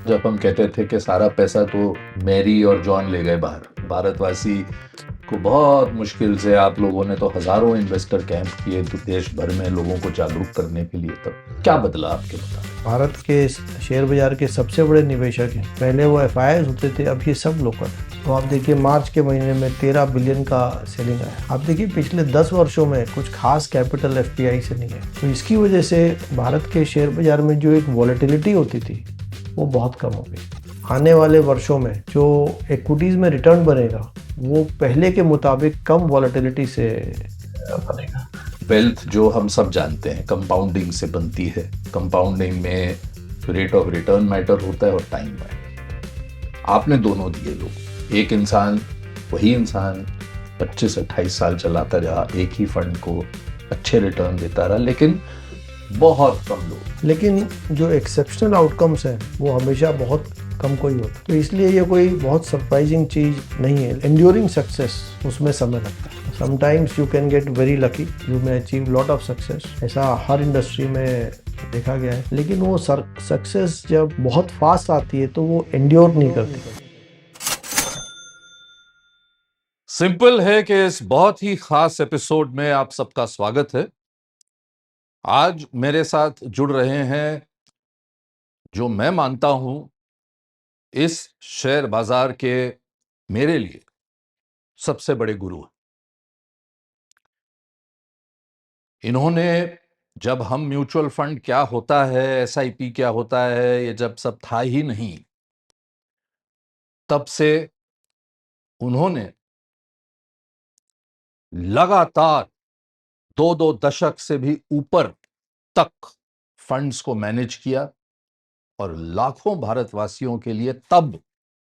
जब हम कहते थे कि सारा पैसा तो मैरी और जॉन ले गए बाहर, भारतवासी को बहुत मुश्किल से आप लोगों ने तो हजारों इन्वेस्टर कैंप किए तो देश भर में लोगों को जागरूक करने के लिए। तब क्या बदला आपके मुताबिक? भारत के शेयर बाजार के सबसे बड़े निवेशक हैं। पहले वो एफआईआई होते थे, अब ये सब लोकल। तो आप देखिए मार्च के महीने में 13 बिलियन का सेलिंग आया। आप देखिए पिछले 10 वर्षों में कुछ खास कैपिटल एफपीआई से नहीं है। तो इसकी वजह से भारत के शेयर बाजार में जो एक वॉलेटिलिटी होती थी वो बहुत कम हो गई। आने वाले वर्षों में जो इक्विटीज़ में रिटर्न बनेगा वो पहले के मुताबिक कम वॉलेटिलिटी से बनेगा। वेल्थ जो हम सब जानते हैं कंपाउंडिंग से बनती है। कंपाउंडिंग में रेट ऑफ रिटर्न मैटर होता है और टाइम मैटर। आपने दोनों दिए लोग, एक इंसान वही इंसान 25-28 साल चलाता रहा, एक ही फंड को अच्छे रिटर्न देता रहा, लेकिन बहुत कम लोग। लेकिन जो एक्सेप्शनल आउटकम्स हैं वो हमेशा बहुत कम को ही होता। तो इसलिए ये कोई बहुत सरप्राइजिंग चीज़ नहीं है। एंड्योरिंग सक्सेस उसमें समय लगता है। Sometimes you can get very lucky, you may achieve lot of success, ऐसा हर इंडस्ट्री में देखा गया है। लेकिन वो सक्सेस जब बहुत फास्ट आती है तो वो एंड्योर नहीं करती। सिंपल है कि इस बहुत ही खास एपिसोड में आप सबका स्वागत है। आज मेरे साथ जुड़ रहे हैं जो मैं मानता हूं इस शेयर बाजार के मेरे लिए सबसे बड़े गुरु हैं। इन्होंने जब हम म्यूचुअल फंड क्या होता है, एसआईपी क्या होता है, ये जब सब था ही नहीं, तब से उन्होंने लगातार 2-2 दशक से भी ऊपर तक फंड्स को मैनेज किया और लाखों भारतवासियों के लिए तब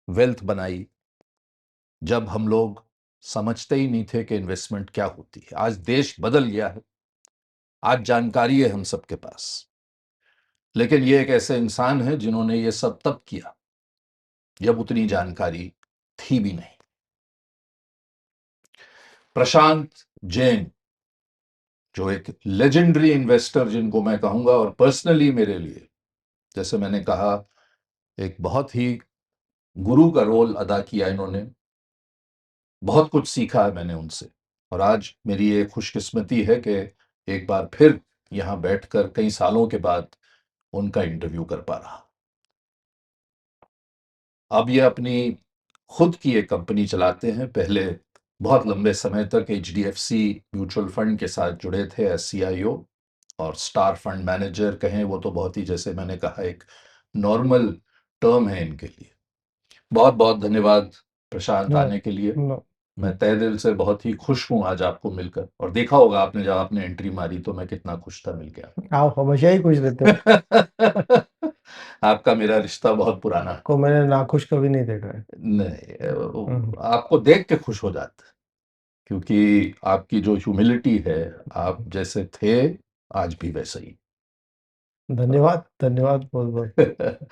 वेल्थ बनाई जब हम लोग समझते ही नहीं थे कि इन्वेस्टमेंट क्या होती है। आज देश बदल गया है, आज जानकारी है हम सबके पास, लेकिन ये एक ऐसे इंसान है जिन्होंने ये सब तब किया जब उतनी जानकारी थी भी नहीं। प्रशांत जैन, जो एक लेजेंडरी इन्वेस्टर जिनको मैं कहूंगा, और पर्सनली मेरे लिए, जैसे मैंने कहा, एक बहुत ही गुरु का रोल अदा किया इन्होंने। बहुत कुछ सीखा है मैंने उनसे, और आज मेरी ये खुशकिस्मती है कि एक बार फिर यहां बैठकर कई सालों के बाद उनका इंटरव्यू कर पा रहा। अब ये अपनी खुद की एक कंपनी चलाते हैं। पहले बहुत लंबे समय तक एचडीएफसी म्यूचुअल फंड के साथ जुड़े थे एस CIO, और स्टार फंड मैनेजर कहें वो तो बहुत ही, जैसे मैंने कहा, एक नॉर्मल टर्म है इनके लिए। बहुत बहुत धन्यवाद प्रशांत नो, आने के लिए। नो, मैं तहे दिल से बहुत ही खुश हूं आज आपको मिलकर, और देखा होगा आपने जब आपने एंट्री मारी तो मैं कितना खुश था मिल गया। आप हमेशा ही खुश रहते हो। आपका मेरा रिश्ता बहुत पुराना है। को मैंने नाखुश कभी नहीं देखा है। नहीं, हम्म। आपको देख के खुश हो जाता है, क्योंकि आपकी जो ह्यूमिलिटी है, आप जैसे थे आज भी वैसे ही। धन्यवाद, धन्यवाद बहुत बहुत।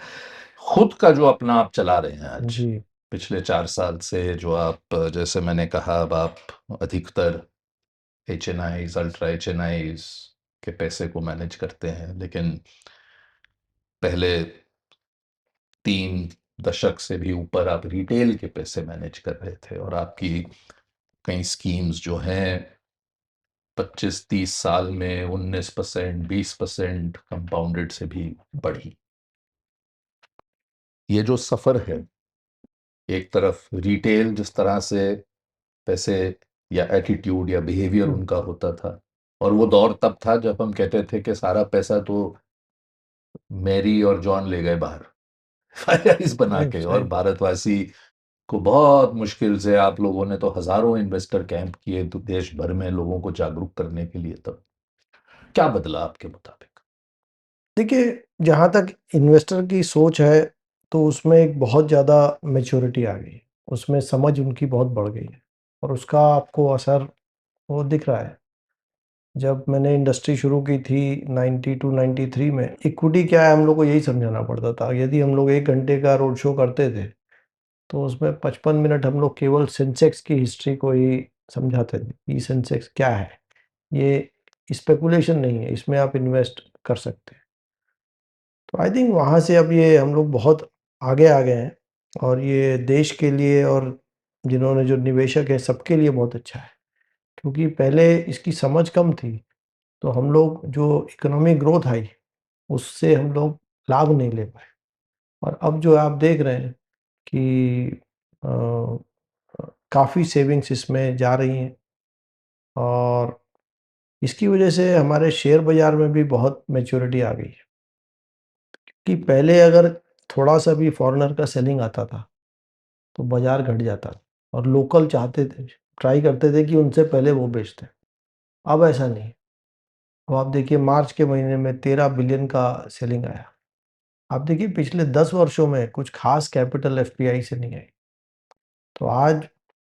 खुद का जो अपना आप चला रहे हैं आज, जी। पिछले 4 साल से जो आप, जैसे मैंने कहा, अब आप अधिकतर HNIs, अल्ट्रा HNIs के पैसे को मैनेज करते हैं, लेकिन पहले 3 दशक से भी ऊपर आप रिटेल के पैसे मैनेज कर रहे थे, और आपकी कई स्कीम्स जो हैं 25-30 साल में 19%, 20% कंपाउंडेड से भी बढ़ी। ये जो सफर है, एक तरफ रिटेल जिस तरह से पैसे या एटीट्यूड या बिहेवियर उनका होता था, और वो दौर तब था जब हम कहते थे कि सारा पैसा तो मैरी और जॉन ले गए बाहर फाइज बना सही के, और सही। भारतवासी को बहुत मुश्किल से आप लोगों ने तो हजारों इन्वेस्टर कैंप किए तो देश भर में लोगों को जागरूक करने के लिए। तब क्या बदला आपके मुताबिक? देखिए, जहाँ तक इन्वेस्टर की सोच है तो उसमें एक बहुत ज़्यादा मैच्योरिटी आ गई है। उसमें समझ उनकी बहुत बढ़ गई है और उसका आपको असर वो दिख रहा है। जब मैंने इंडस्ट्री शुरू की थी 92-93 में, इक्विटी क्या है हम लोग को यही समझाना पड़ता था। यदि हम लोग 1 घंटे का रोड शो करते थे तो उसमें 55 मिनट हम लोग केवल सेंसेक्स की हिस्ट्री को ही समझाते थे। ये सेंसेक्स क्या है? ये स्पेकुलेशन नहीं है, इसमें आप इन्वेस्ट कर सकते हैं। तो आई थिंक वहाँ से अब ये हम लोग बहुत आगे आ गए हैं और ये देश के लिए और जिन्होंने जो निवेशक हैं सबके लिए बहुत अच्छा है। क्योंकि पहले इसकी समझ कम थी, तो हम लोग जो इकोनॉमिक ग्रोथ आई, उससे हम लोग लाभ नहीं ले पाए। और अब जो आप देख रहे हैं कि काफ़ी सेविंग्स इसमें जा रही हैं और इसकी वजह से हमारे शेयर बाज़ार में भी बहुत मैच्योरिटी आ गई है। कि पहले अगर थोड़ा-सा भी फ़ॉरेनर का सेलिंग आता था, तो बाज़ार घट जाता था और लोकल चाहते थे, ट्राई करते थे कि उनसे पहले वो बेच दें। अब ऐसा नहीं है। अब आप देखिए मार्च के महीने में 13 बिलियन का सेलिंग आया। आप देखिए पिछले 10 वर्षों में कुछ खास कैपिटल एफपीआई से नहीं आई। तो आज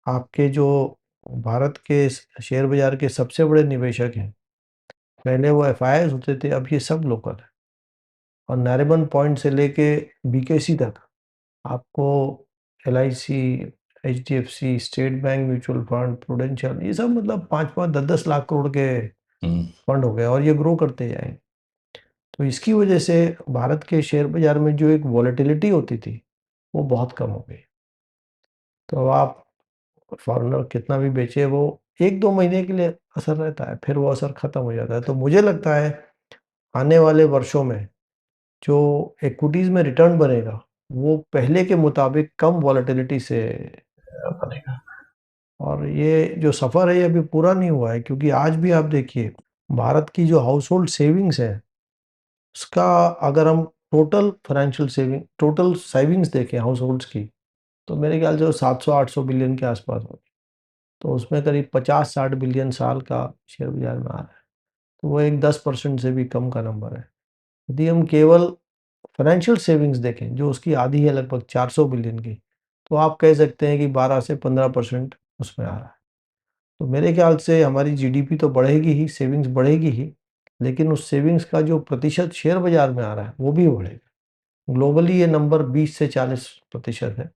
आपके जो भारत के शेयर बाज़ार के सबसे बड़े निवेशक हैं, पहले वो एफआईआईज़ होते थे, अब ये सब लोकल है। और नरीमन पॉइंट से लेके बीकेसी तक आपको LIC, HDFC, state bank mutual fund, prudential, ये सब मतलब 5-5, 10-10 लाख करोड़ के हम्म, फंड हो गए और ये ग्रो करते जाएंगे। तो इसकी वजह से भारत के शेयर बाजार में जो एक वॉलेटिलिटी होती थी, वो बहुत कम हो गई। तो अब आप फॉरेनर कितना भी बेचे, वो 1-2 महीने के लिए असर रहता है, फिर वो असर खत्म हो जाता है। तो मुझे लगता है आने वाले वर्षों में जो इक्विटीज़ में रिटर्न बनेगा, वो पहले के मुताबिक कम वॉलेटिलिटी से बनेगा। और ये जो सफ़र है ये अभी पूरा नहीं हुआ है, क्योंकि आज भी आप देखिए भारत की जो हाउसहोल्ड सेविंग्स है, उसका अगर हम टोटल सेविंग्स देखें हाउसहोल्ड्स की, तो मेरे ख्याल से वो 700-800 बिलियन के आसपास होगी। तो उसमें करीब 50-60 बिलियन साल का शेयर बाजार में आ रहा है। तो वो एक 10% से भी कम का नंबर है। यदि हम केवल फाइनेंशियल सेविंग्स देखें, जो उसकी आधी है लगभग 400 बिलियन की, तो आप कह सकते हैं कि 12 से 15% उसमें आ रहा है। तो मेरे ख्याल से हमारी जीडीपी तो बढ़ेगी ही, सेविंग्स बढ़ेगी ही, लेकिन उस सेविंग्स का जो प्रतिशत शेयर बाजार में आ रहा है, वो भी बढ़ेगा। ग्लोबली ये नंबर 20 से 40% है।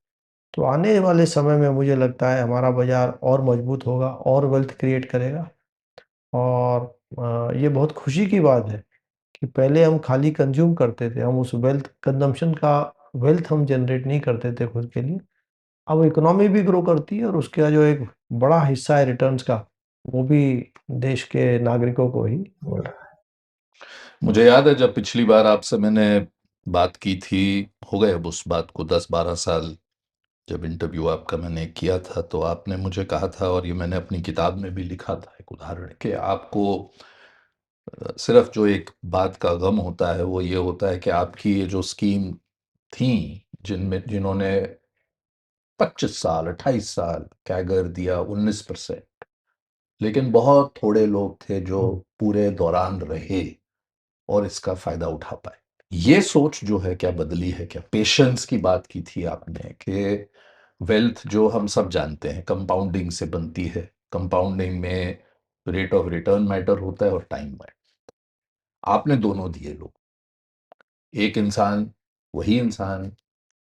तो आने वाले समय में मुझे लगता है हमारा बाजार और मजबूत होगा और वेल्थ क्रिएट करेगा। और ये बहुत खुशी की बात है कि पहले हम खाली कंज्यूम करते थे, हम उस वेल्थ हम जनरेट नहीं करते थे खुद के लिए। अब इकोनॉमी भी ग्रो करती है और उसका जो एक बड़ा हिस्सा है रिटर्न्स का, वो भी देश के नागरिकों को ही मिल रहा है। मुझे याद है जब पिछली बार आपसे मैंने बात की थी, हो गए अब उस बात को 10-12 साल, जब इंटरव्यू आपका मैंने किया था, तो आपने मुझे कहा था, और ये मैंने अपनी किताब में भी लिखा था एक उदाहरण, कि आपको सिर्फ जो एक बात का गम होता है वो ये होता है कि आपकी ये जो स्कीम थी, जिन्होंने 25 साल 28 साल कैगर दिया 19%, लेकिन बहुत थोड़े लोग थे जो पूरे दौरान रहे और इसका फायदा उठा पाए। ये सोच जो है क्या बदली है क्या? पेशेंस की बात की थी आपने कि वेल्थ जो हम सब जानते हैं कंपाउंडिंग से बनती है, कंपाउंडिंग में रेट ऑफ रिटर्न मैटर होता है और टाइम मैटर। आपने दोनों दिए लोग, एक इंसान, वही इंसान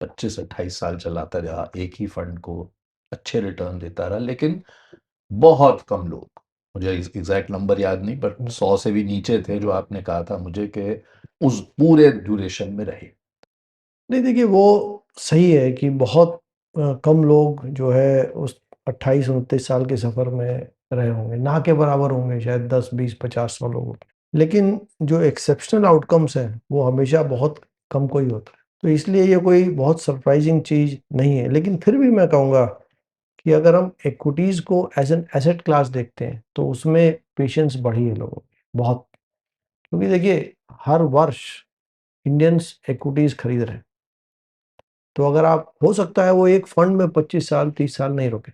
25-28 साल चलाता रहा एक ही फंड को, अच्छे रिटर्न देता रहा, लेकिन बहुत कम लोग, मुझे एग्जैक्ट नंबर याद नहीं, बट 100 से भी नीचे थे जो आपने कहा था मुझे कि उस पूरे ड्यूरेशन में रहे। नहीं देखिए, वो सही है कि बहुत कम लोग जो है उस 28-29 साल के सफ़र में रहे होंगे, ना के बराबर होंगे, शायद 10, 20, 50 100 लोग होंगे। लेकिन जो एक्सेप्शनल आउटकम्स हैं, वो हमेशा बहुत कम को ही होता है। तो इसलिए ये कोई बहुत सरप्राइज़िंग चीज़ नहीं है। लेकिन फिर भी मैं कहूँगा कि अगर हम इक्विटीज़ को एज़ एन एसेट क्लास देखते हैं, तो उसमें पेशेंस बढ़ी है लोगों की, बहुत। क्योंकि देखिए, हर वर्ष इंडियंस इक्विटीज़ खरीद रहे हैं। तो अगर आप, हो सकता है वो एक फंड में 25 साल, 30 साल नहीं रुके,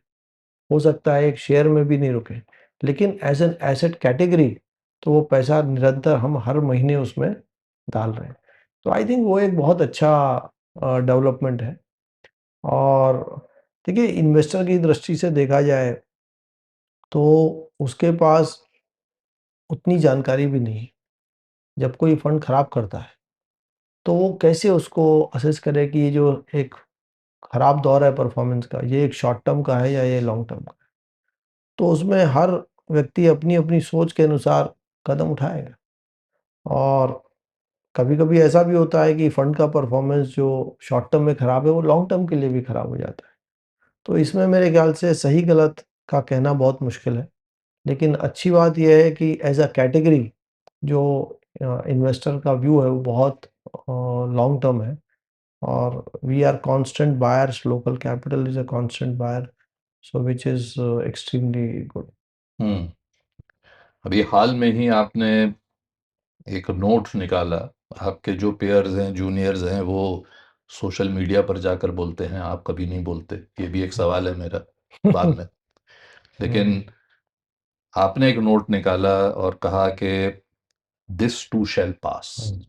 हो सकता है एक शेयर में भी नहीं रुके, लेकिन एज़ एन एसेट कैटेगरी तो वो पैसा निरंतर हम हर महीने उसमें डाल रहे हैं। तो आई थिंक वो एक बहुत अच्छा डेवलपमेंट है। और देखिए, इन्वेस्टर की दृष्टि से देखा जाए, तो उसके पास उतनी जानकारी भी नहीं है। जब कोई फंड खराब करता है, तो वो कैसे उसको असेस करे कि ये जो एक खराब दौर है परफॉर्मेंस का, ये एक शॉर्ट टर्म का है या ये लॉन्ग टर्म का है। तो उसमें हर व्यक्ति अपनी-अपनी सोच के अनुसार कदम उठाएगा। और कभी-कभी ऐसा भी होता है कि फंड का परफॉर्मेंस जो शॉर्ट टर्म में खराब है, वो लॉन्ग टर्म के लिए भी खराब हो जाता है। तो इसमें मेरे ख्याल से सही-गलत का कहना बहुत मुश्किल है। लेकिन अच्छी बात ये है कि एज़ अ कैटेगरी जो इन्वेस्टर का व्यू है वो बहुत लॉन्ग टर्म है और we are constant buyers, local capital is a constant buyer, so which is extremely good. Hmm. अभी हाल में ही आपने एक नोट निकाला। आपके जो पेयर्स हैं, जूनियर्स हैं, वो सोशल मीडिया पर जाकर बोलते हैं, आप कभी नहीं बोलते। ये भी एक सवाल है मेरा बाद में। हुँ, लेकिन आपने एक नोट निकाला और कहा कि दिस टू शैल पास। हुँ,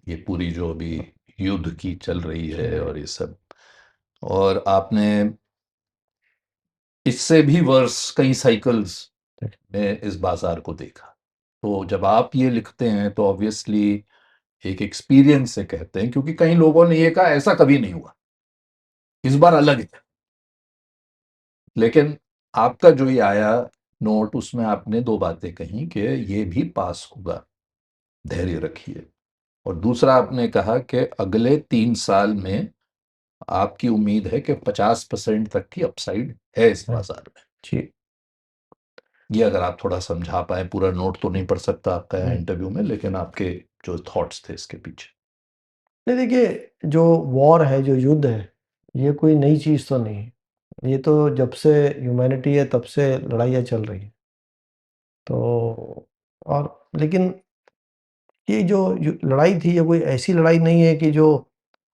ये पूरी जो अभी युद्ध की चल रही चल है रही और ये सब, और आपने इससे भी वर्स कई साइकिल्स है। में इस बाजार को देखा। तो जब आप ये लिखते हैं तो ऑब्वियसली एक एक्सपीरियंस से कहते हैं, क्योंकि कई लोगों ने ये कहा ऐसा कभी नहीं हुआ, इस बार अलग है। लेकिन आपका जो ये आया नोट, उसमें आपने दो बातें कही कि ये भी पास होगा, धैर्य रखिए। और दूसरा आपने कहा कि अगले 3 साल में आपकी उम्मीद है कि 50% तक की अपसाइड है इस है। बाजार में। जी। ये अगर आप थोड़ा समझा पाए, पूरा नोट तो नहीं पढ़ सकता आपका यहाँ हुँ। इंटरव्यू में, लेकिन आपके जो थॉट्स थे इसके पीछे। नहीं देखिए, जो वॉर है, जो युद्ध है, ये कोई नई चीज़ तो नहीं है। ये तो जब से ह्यूमैनिटी है तब से लड़ाइयाँ चल रही हैं। तो और लेकिन ये जो लड़ाई थी, ये कोई ऐसी लड़ाई नहीं है कि जो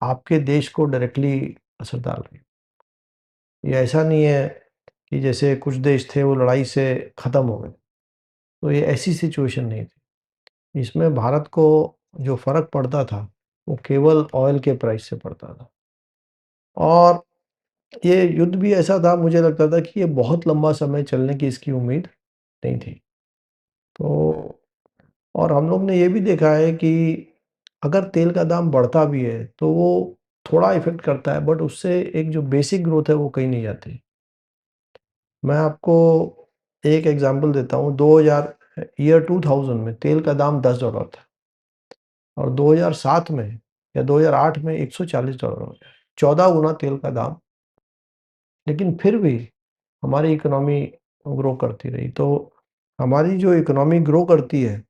आपके देश को डायरेक्टली असर डाल रही है। ये ऐसा नहीं है कि जैसे कुछ देश थे वो लड़ाई से ख़त्म हो गए। तो ये ऐसी सिचुएशन नहीं थी। इसमें भारत को जो फ़र्क पड़ता था, वो केवल ऑयल के प्राइस से पड़ता था। और ये युद्ध भी ऐसा था, मुझे लगता था कि ये बहुत लंबा समय चलने की इसकी उम्मीद नहीं थी। तो और हम लोग ने ये भी देखा है कि अगर तेल का दाम बढ़ता भी है, तो वो थोड़ा इफ़ेक्ट करता है, बट उससे एक जो बेसिक ग्रोथ है, वो कहीं नहीं जाती। मैं आपको एक एग्ज़ाम्पल देता हूँ, 2000 में तेल का दाम $10 था और 2007 में या 2008 में $140 हो गया। 14 गुना तेल का दाम, लेकिन फिर भी हमारी इकोनॉमी ग्रो करती रही। तो हमारी जो इकोनॉमी ग्रो करती है,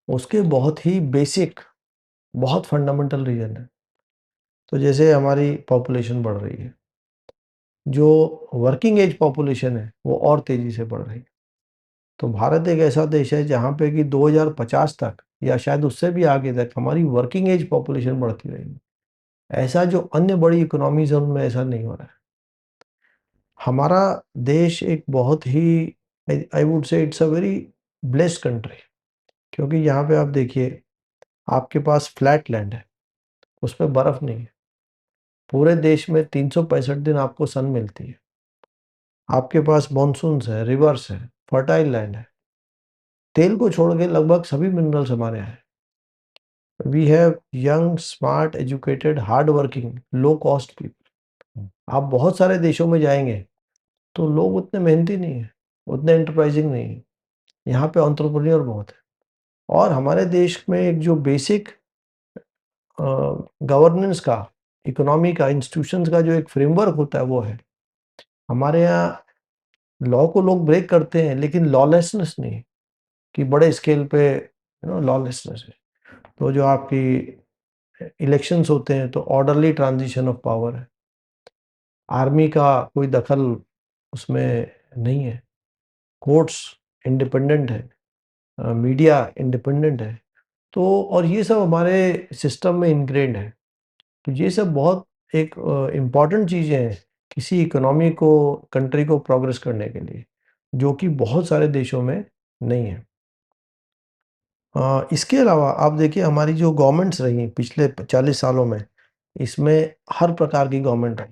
उसके बहुत ही बेसिक, बहुत फंडामेंटल रीज़न है। तो जैसे हमारी पॉपुलेशन बढ़ रही है, जो वर्किंग एज पॉपुलेशन है, वो और तेज़ी से बढ़ रही है। तो भारत एक ऐसा देश है जहाँ पे कि 2050 तक या शायद उससे भी आगे तक हमारी वर्किंग एज पॉपुलेशन बढ़ती रहेगी। ऐसा जो अन्य बड़ी इकोनॉमीज़ हैं, उनमें ऐसा नहीं हो रहा है। हमारा देश एक बहुत ही I I would say it's a very blessed country, क्योंकि यहाँ पे आप देखिए, आपके पास फ्लैट लैंड है, उसपे बर्फ नहीं है। पूरे देश में 365 दिन आपको सन मिलती है। आपके पास मॉनसून्स है, रिवर्स है, फर्टाइल लैंड है। तेल को छोड़ के लगभग सभी मिनरल्स हमारे यहाँ हैं। We have young, smart, educated, hard working, low cost people. आप बहुत सारे देशों में जाएँगे, तो लोग उतने मेहनती नहीं हैं, उतने एंटरप्राइज़िंग नहीं हैं। यहाँ पे एंटरप्रेन्योर बहुत है। और हमारे देश में एक जो बेसिक अ, गवर्नेंस का, इकोनॉमी का, इंस्टीट्यूशंस का जो एक फ्रेमवर्क होता है, वो है। हमारे यहाँ लॉ को लोग ब्रेक करते हैं, लेकिन लॉलेसनेस नहीं है कि बड़े स्केल पे लॉलेसनेस है। तो जो आपकी इलेक्शंस होते हैं, तो ऑर्डरली ट्रांजिशन ऑफ पावर है। आर्मी का कोई दखल उसमें नहीं है। कोर्ट्स इंडिपेंडेंट है, मीडिया इंडिपेंडेंट है। तो और ये सब हमारे सिस्टम में इनग्रेन्ड है। तो ये सब बहुत एक इम्पॉर्टेंट चीज़ें हैं किसी इकोनॉमी को, कंट्री को प्रोग्रेस करने के लिए, जो कि बहुत सारे देशों में नहीं है। इसके अलावा आप देखिए, हमारी जो गवर्नमेंट्स रही पिछले 40 सालों में, इसमें हर प्रकार की गवर्नमेंट आई।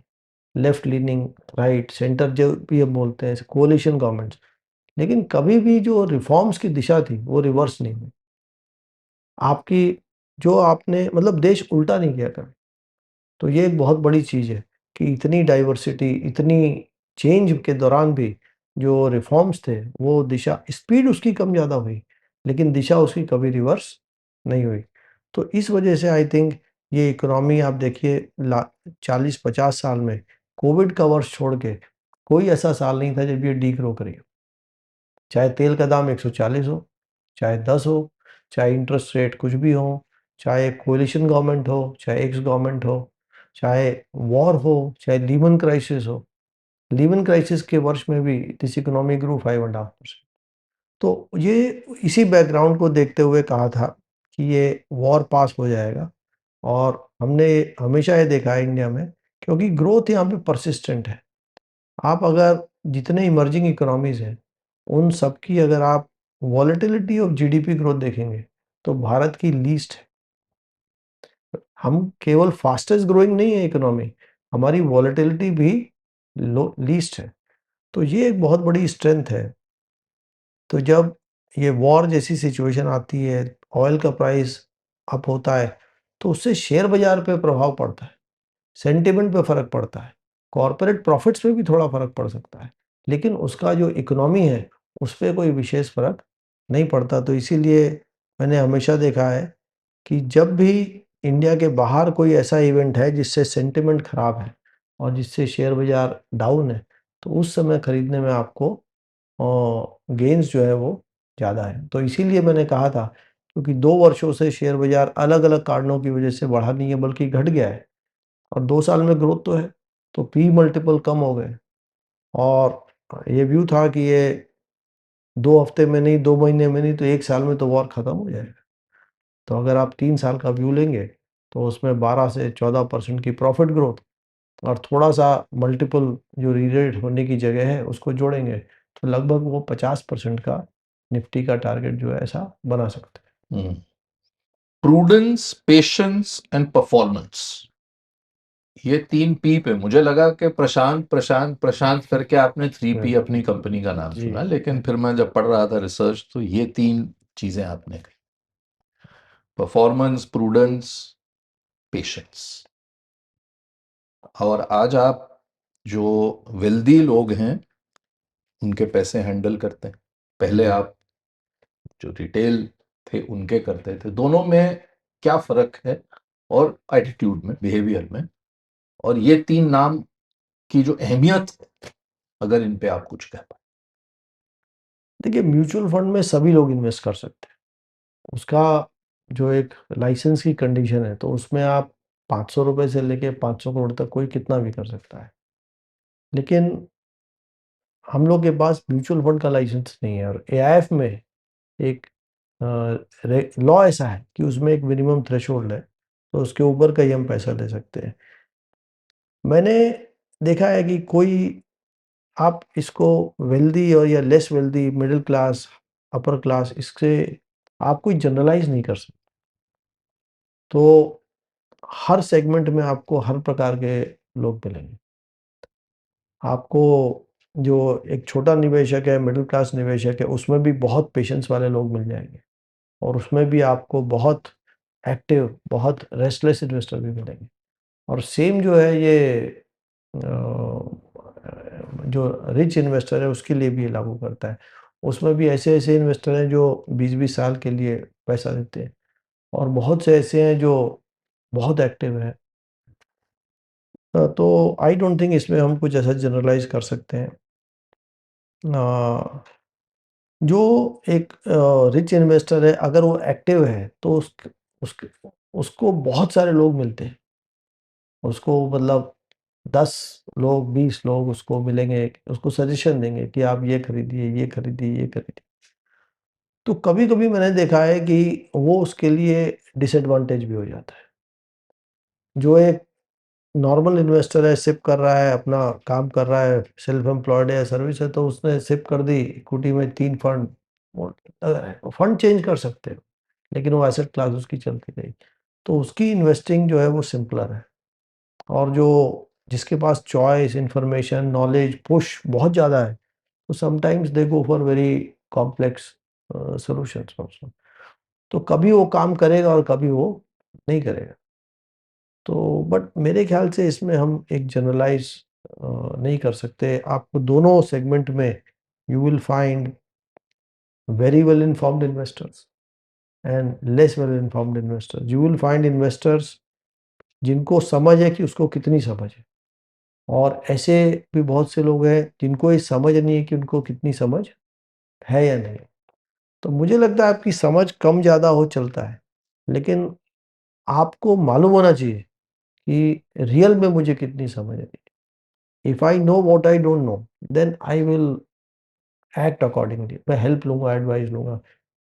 लेफ्ट लीनिंग, राइट, सेंटर जो भी हम बोलते हैं, कोalition गवर्नमेंट्स। लेकिन कभी भी जो रिफॉर्म्स की दिशा थी, वो रिवर्स नहीं हुई। आपकी जो आपने मतलब देश उल्टा नहीं किया कभी। तो ये एक बहुत बड़ी चीज़ है कि इतनी डाइवर्सिटी, इतनी चेंज के दौरान भी जो रिफॉर्म्स थे, वो दिशा, स्पीड उसकी कम ज़्यादा हुई, लेकिन दिशा उसकी कभी रिवर्स नहीं हुई। तो इस वजह से आई थिंक ये इकोनॉमी आप देखिए 40-50 साल में कोविड का वर्ष छोड़ के कोई ऐसा साल नहीं था जब ये डीग्रो करी हो। चाहे तेल का दाम 140 हो, चाहे 10 हो, चाहे इंटरेस्ट रेट कुछ भी हो, चाहे कोalition गवर्नमेंट हो, चाहे एक्स गवर्नमेंट हो, चाहे वॉर हो, चाहे लीमन क्राइसिस हो। लीमन क्राइसिस के वर्ष में भी दिस इकोनॉमी ग्रू 5.5%। तो ये इसी बैकग्राउंड को देखते हुए कहा था कि ये वॉर पास हो जाएगा, और हमने हमेशा ये देखा है इंडिया में, क्योंकि ग्रोथ यहाँ पे परसिस्टेंट है। आप अगर जितने इमर्जिंग इकोनॉमीज हैं उन सब की अगर आप वॉलेटिलिटी ऑफ जीडीपी ग्रोथ देखेंगे तो भारत की लीस्ट है। हम केवल फास्टेस्ट ग्रोइंग नहीं है इकोनॉमी, हमारी वॉलेटिलिटी भी लो लीस्ट है। तो ये एक बहुत बड़ी स्ट्रेंथ है। तो जब ये वॉर जैसी सिचुएशन आती है, ऑयल का प्राइस अप होता है, तो उससे शेयर बाजार पे प्रभाव पड़ता है, सेंटिमेंट पे फ़र्क पड़ता है, कॉर्पोरेट प्रॉफिट्स पे भी थोड़ा फ़र्क पड़ सकता है, लेकिन उसका जो इकोनॉमी है उस पे कोई विशेष फ़र्क नहीं पड़ता। तो इसीलिए मैंने हमेशा देखा है कि जब भी इंडिया के बाहर कोई ऐसा इवेंट है जिससे सेंटिमेंट ख़राब है और जिससे शेयर बाजार डाउन है, तो उस समय खरीदने में आपको गेन्स जो है वो ज़्यादा है। तो इसीलिए मैंने कहा था, क्योंकि 2 वर्षों से शेयर बाजार अलग-अलग कारणों की वजह से बढ़ा नहीं है बल्कि घट गया है, और 2 साल में ग्रोथ तो है, तो पी मल्टीपल कम हो गए, और ये व्यू था कि ये 2 हफ्ते में नहीं, 2 महीने में नहीं, तो 1 साल में तो वॉर खत्म हो जाएगा। तो अगर आप 3 साल का व्यू लेंगे तो उसमें 12 से 14% की प्रॉफिट ग्रोथ और थोड़ा-सा मल्टीपल जो रीरेट होने की जगह है उसको जोड़ेंगे, तो लगभग वो 50% का निफ्टी का टारगेट जो है ऐसा बना सकते हैं। प्रूडेंस, पेशेंस एंड परफॉर्मेंस, ये 3 पी पे मुझे लगा कि प्रशांत प्रशांत प्रशांत करके आपने 3 पी अपनी कंपनी का नाम जी। सुना, लेकिन फिर मैं जब पढ़ रहा था रिसर्च तो ये 3 चीजें आपने कही, परफॉर्मेंस, प्रूडेंस, पेशेंस। और आज आप जो वेल्दी लोग हैं उनके पैसे हैंडल करते हैं, पहले आप जो रिटेल थे उनके करते थे, दोनों में क्या फर्क है, और एटीट्यूड में, बिहेवियर में, और ये 3 नाम की जो अहमियत है, अगर इन पे आप कुछ कह पाए। देखिए, म्यूचुअल फंड में सभी लोग इन्वेस्ट कर सकते हैं। उसका जो एक लाइसेंस की कंडीशन है, तो उसमें आप ₹500 से लेके 500 करोड़ तक कोई कितना भी कर सकता है। लेकिन हम लोग के पास म्यूचुअल फंड का लाइसेंस नहीं है, और एआईएफ में एक लॉ ऐसा है कि उसमें एक मिनिमम थ्रेशोल्ड है, तो उसके ऊपर का ही हम पैसा ले सकते हैं। मैंने देखा है कि कोई आप इसको वेल्दी और या less wealthy, middle class, upper class, इससे आप कोई जनरलाइज नहीं कर सकते। तो हर सेगमेंट में आपको हर प्रकार के लोग मिलेंगे। आपको जो एक छोटा निवेशक है, मिडिल क्लास निवेशक है, उसमें भी बहुत पेशेंस वाले लोग मिल जाएंगे, और उसमें भी आपको बहुत एक्टिव, बहुत रेस्टलेस इन्वेस्टर भी मिलेंगे। और सेम जो है ये जो रिच इन्वेस्टर है उसके लिए भी ये लागू करता है। उसमें भी ऐसे-ऐसे इन्वेस्टर हैं जो 20-20 साल के लिए पैसा देते हैं, और बहुत से ऐसे हैं जो बहुत एक्टिव हैं। तो आई डोंट थिंक इसमें हम कुछ ऐसा जनरलाइज़ कर सकते हैं। अ, जो एक रिच इन्वेस्टर है, अगर वो एक्टिव है तो उसक उसको बहुत सारे लोग मिलते हैं। उसको मतलब 10 लोग, 20 लोग उसको मिलेंगे, उसको सजेशन देंगे कि आप ये खरीदिए, ये खरीदिए, ये खरीदिए। तो कभी-कभी मैंने देखा है कि वो उसके लिए डिसएडवांटेज भी हो जाता है। जो एक नॉर्मल इन्वेस्टर है, सिप कर रहा है, अपना काम कर रहा है, सेल्फ एम्प्लॉयड है या सर्विस है, तो उसने सिप कर दी, इक्विटी में 3 फंड, वो फंड चेंज कर सकते हो, लेकिन वो एसेट क्लास उसकी चलती रहेगी। तो उसकी इन्वेस्टिंग जो है वो सिंपलर है, और जो जिसके पास चॉइस, इन्फॉर्मेशन, नॉलेज, पुश बहुत ज़्यादा है, तो sometimes they go for very complex solutions also. तो कभी वो काम करेगा और कभी वो नहीं करेगा। तो बट मेरे ख्याल से इसमें हम एक जनरलाइज़ नहीं कर सकते। आपको दोनों सेगमेंट में you will find very well informed investors and less well informed investors. You will find investors जिनको समझ है कि उसको कितनी समझ है, और ऐसे भी बहुत से लोग हैं जिनको ये समझ नहीं है कि उनको कितनी समझ है या नहीं। तो मुझे लगता है आपकी समझ कम ज़्यादा हो चलता है, लेकिन आपको मालूम होना चाहिए कि रियल में मुझे कितनी समझ है। If I know what I don't know, then I will act accordingly. मैं हेल्प लूँगा, एडवाइस लूँगा।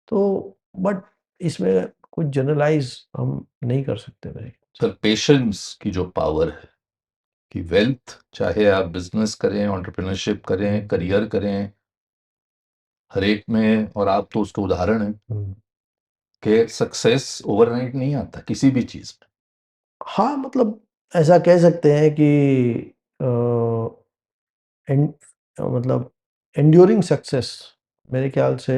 तो बट इसमें कुछ जनरलाइज़ हम नहीं कर सकते मेरे। सर, पेशेंस की जो पावर है कि वेल्थ, चाहे आप बिजनेस करें, एंटरप्रेन्योरशिप करें, करियर करें, हर एक में, और आप तो उसके उदाहरण हैं कि सक्सेस ओवरनाइट नहीं आता किसी भी चीज में। हाँ, मतलब ऐसा कह सकते हैं कि अ, एंड मतलब एंड्यूरिंग सक्सेस मेरे ख्याल से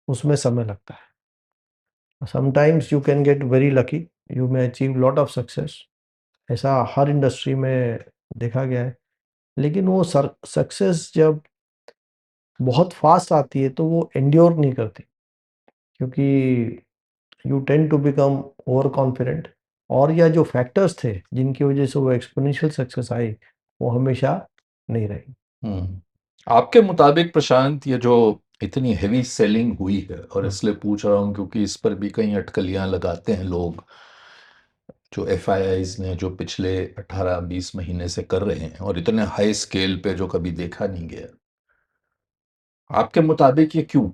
उसमें समय लगता है। Sometimes you can get very lucky, you may achieve lot of success. ऐसा हर इंडस्ट्री में देखा गया है। लेकिन वो सक्सेस जब बहुत फास्ट आती है तो वो एंड्योर नहीं करती, क्योंकि you tend to become over confident, और या जो फैक्टर्स थे जिनकी वजह से वो एक्सपोनेंशियल सक्सेस आई, वो हमेशा नहीं रही। आपके मुताबिक प्रशांत, ये जो इतनी हेवी सेलिंग हुई है, और इसलिए पूछ रहा हूँ क्योंकि इस पर भी कई अटकलियां लगाते हैं लोग, जो एफआईआईज ने जो पिछले 18-20 महीने से कर रहे हैं, और इतने हाई स्केल पे जो कभी देखा नहीं गया, आपके मुताबिक ये क्यों?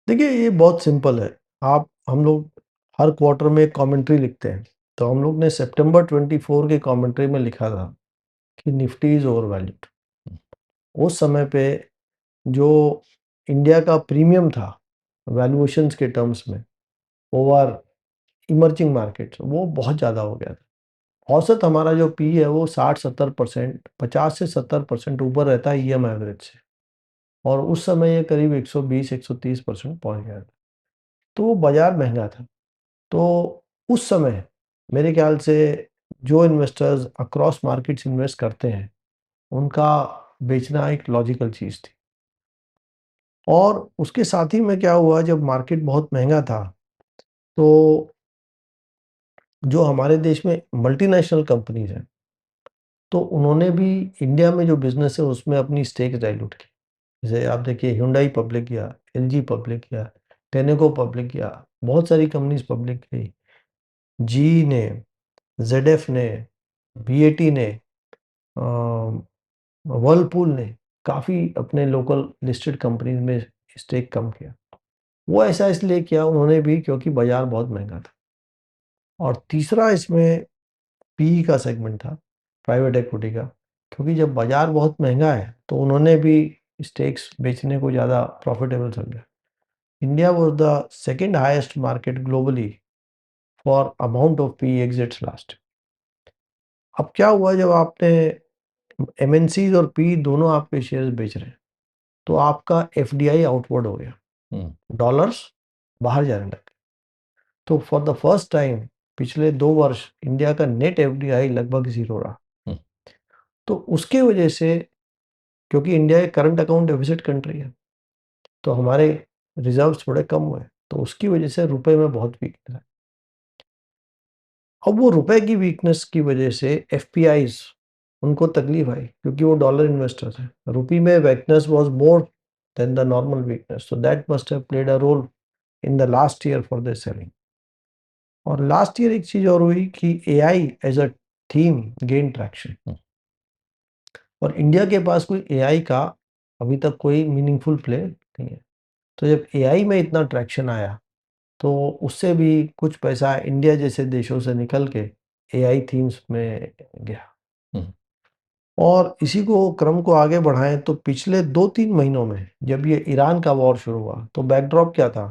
देखिए, ये बहुत सिंपल है। आप हम लोग हर क्वार्टर में एक कमेंट्री लिखते हैं, तो हम लोग ने सितंबर 24 के कमेंट्री में लिखा था कि निफ्टी इज ओवर वैल्यूड। उस समय पे जो इंडिया का प्रीमियम था वैल्यूएशंस के टर्म्स में ओवर इमर्जिंग मार्केट्स, वो बहुत ज़्यादा हो गया था। औसत हमारा जो पी है वो 60-70%, 50 से 70% ऊपर रहता है ईएम एवरेज से, और उस समय ये करीब 120-130% पहुंच गया था। तो वो बाजार महंगा था। तो उस समय मेरे ख्याल से जो इन्वेस्टर्स अक्रॉस मार्केट्स इन्वेस्ट करते हैं, उनका बेचना एक लॉजिकल चीज़ थी। और उसके साथ ही में क्या हुआ, जब मार्केट बहुत महंगा था, तो जो हमारे देश में मल्टीनेशनल कंपनीज हैं, तो उन्होंने भी इंडिया में जो बिजनेस है उसमें अपनी स्टेक डाइल्यूट की। जैसे आप देखिए, Hyundai पब्लिक किया, एलजी पब्लिक किया, टेनेको पब्लिक किया, बहुत सारी कंपनीज पब्लिक की। जी ने, जेडएफ ने, बीएटी ने, वर्लपूल ने काफ़ी अपने लोकल लिस्टेड कंपनीज में स्टेक कम किया। वो ऐसा इसलिए किया उन्होंने भी क्योंकि बाजार बहुत महंगा था। और तीसरा इसमें पीई का सेगमेंट था, प्राइवेट इक्विटी का, क्योंकि जब बाजार बहुत महंगा है तो उन्होंने भी स्टेक्स बेचने को ज़्यादा प्रॉफिटेबल समझा। India was the second highest market globally for amount of P exits last. अब क्या हुआ, जब आपने एमएनसीज और पी दोनों आपके शेयर्स बेच रहे हैं, तो आपका एफडीआई आउटवर्ड हो गया, डॉलर्स बाहर जाने लगे। तो फॉर द फर्स्ट टाइम पिछले 2 वर्ष इंडिया का नेट एफडीआई लगभग जीरो रहा। तो उसके वजह से, क्योंकि इंडिया एक करंट अकाउंट डेफिसिट कंट्री है, तो हमारे रिजर्व्स थोड़े कम हुए, तो उसकी वजह से रुपए में बहुत वीकनेस है। अब वो रुपए की वीकनेस की वजह से एफपीआईज उनको तकलीफ आई, क्योंकि वो डॉलर इन्वेस्टर्स हैं। रुपी में weakness was more than the normal weakness, so that must have played a role in the last year for this selling. और लास्ट ईयर एक चीज और हुई कि AI as a theme gain traction, और India के पास कोई एआई का अभी तक कोई मीनिंगफुल प्ले नहीं है। तो जब एआई में इतना ट्रैक्शन आया, तो उससे भी कुछ पैसा इंडिया जैसे देशों से निकल के एआई थीम्स में गया। और इसी को क्रम को आगे बढ़ाएं तो पिछले 2-3 महीनों में जब ये ईरान का वॉर शुरू हुआ, तो बैकड्रॉप क्या था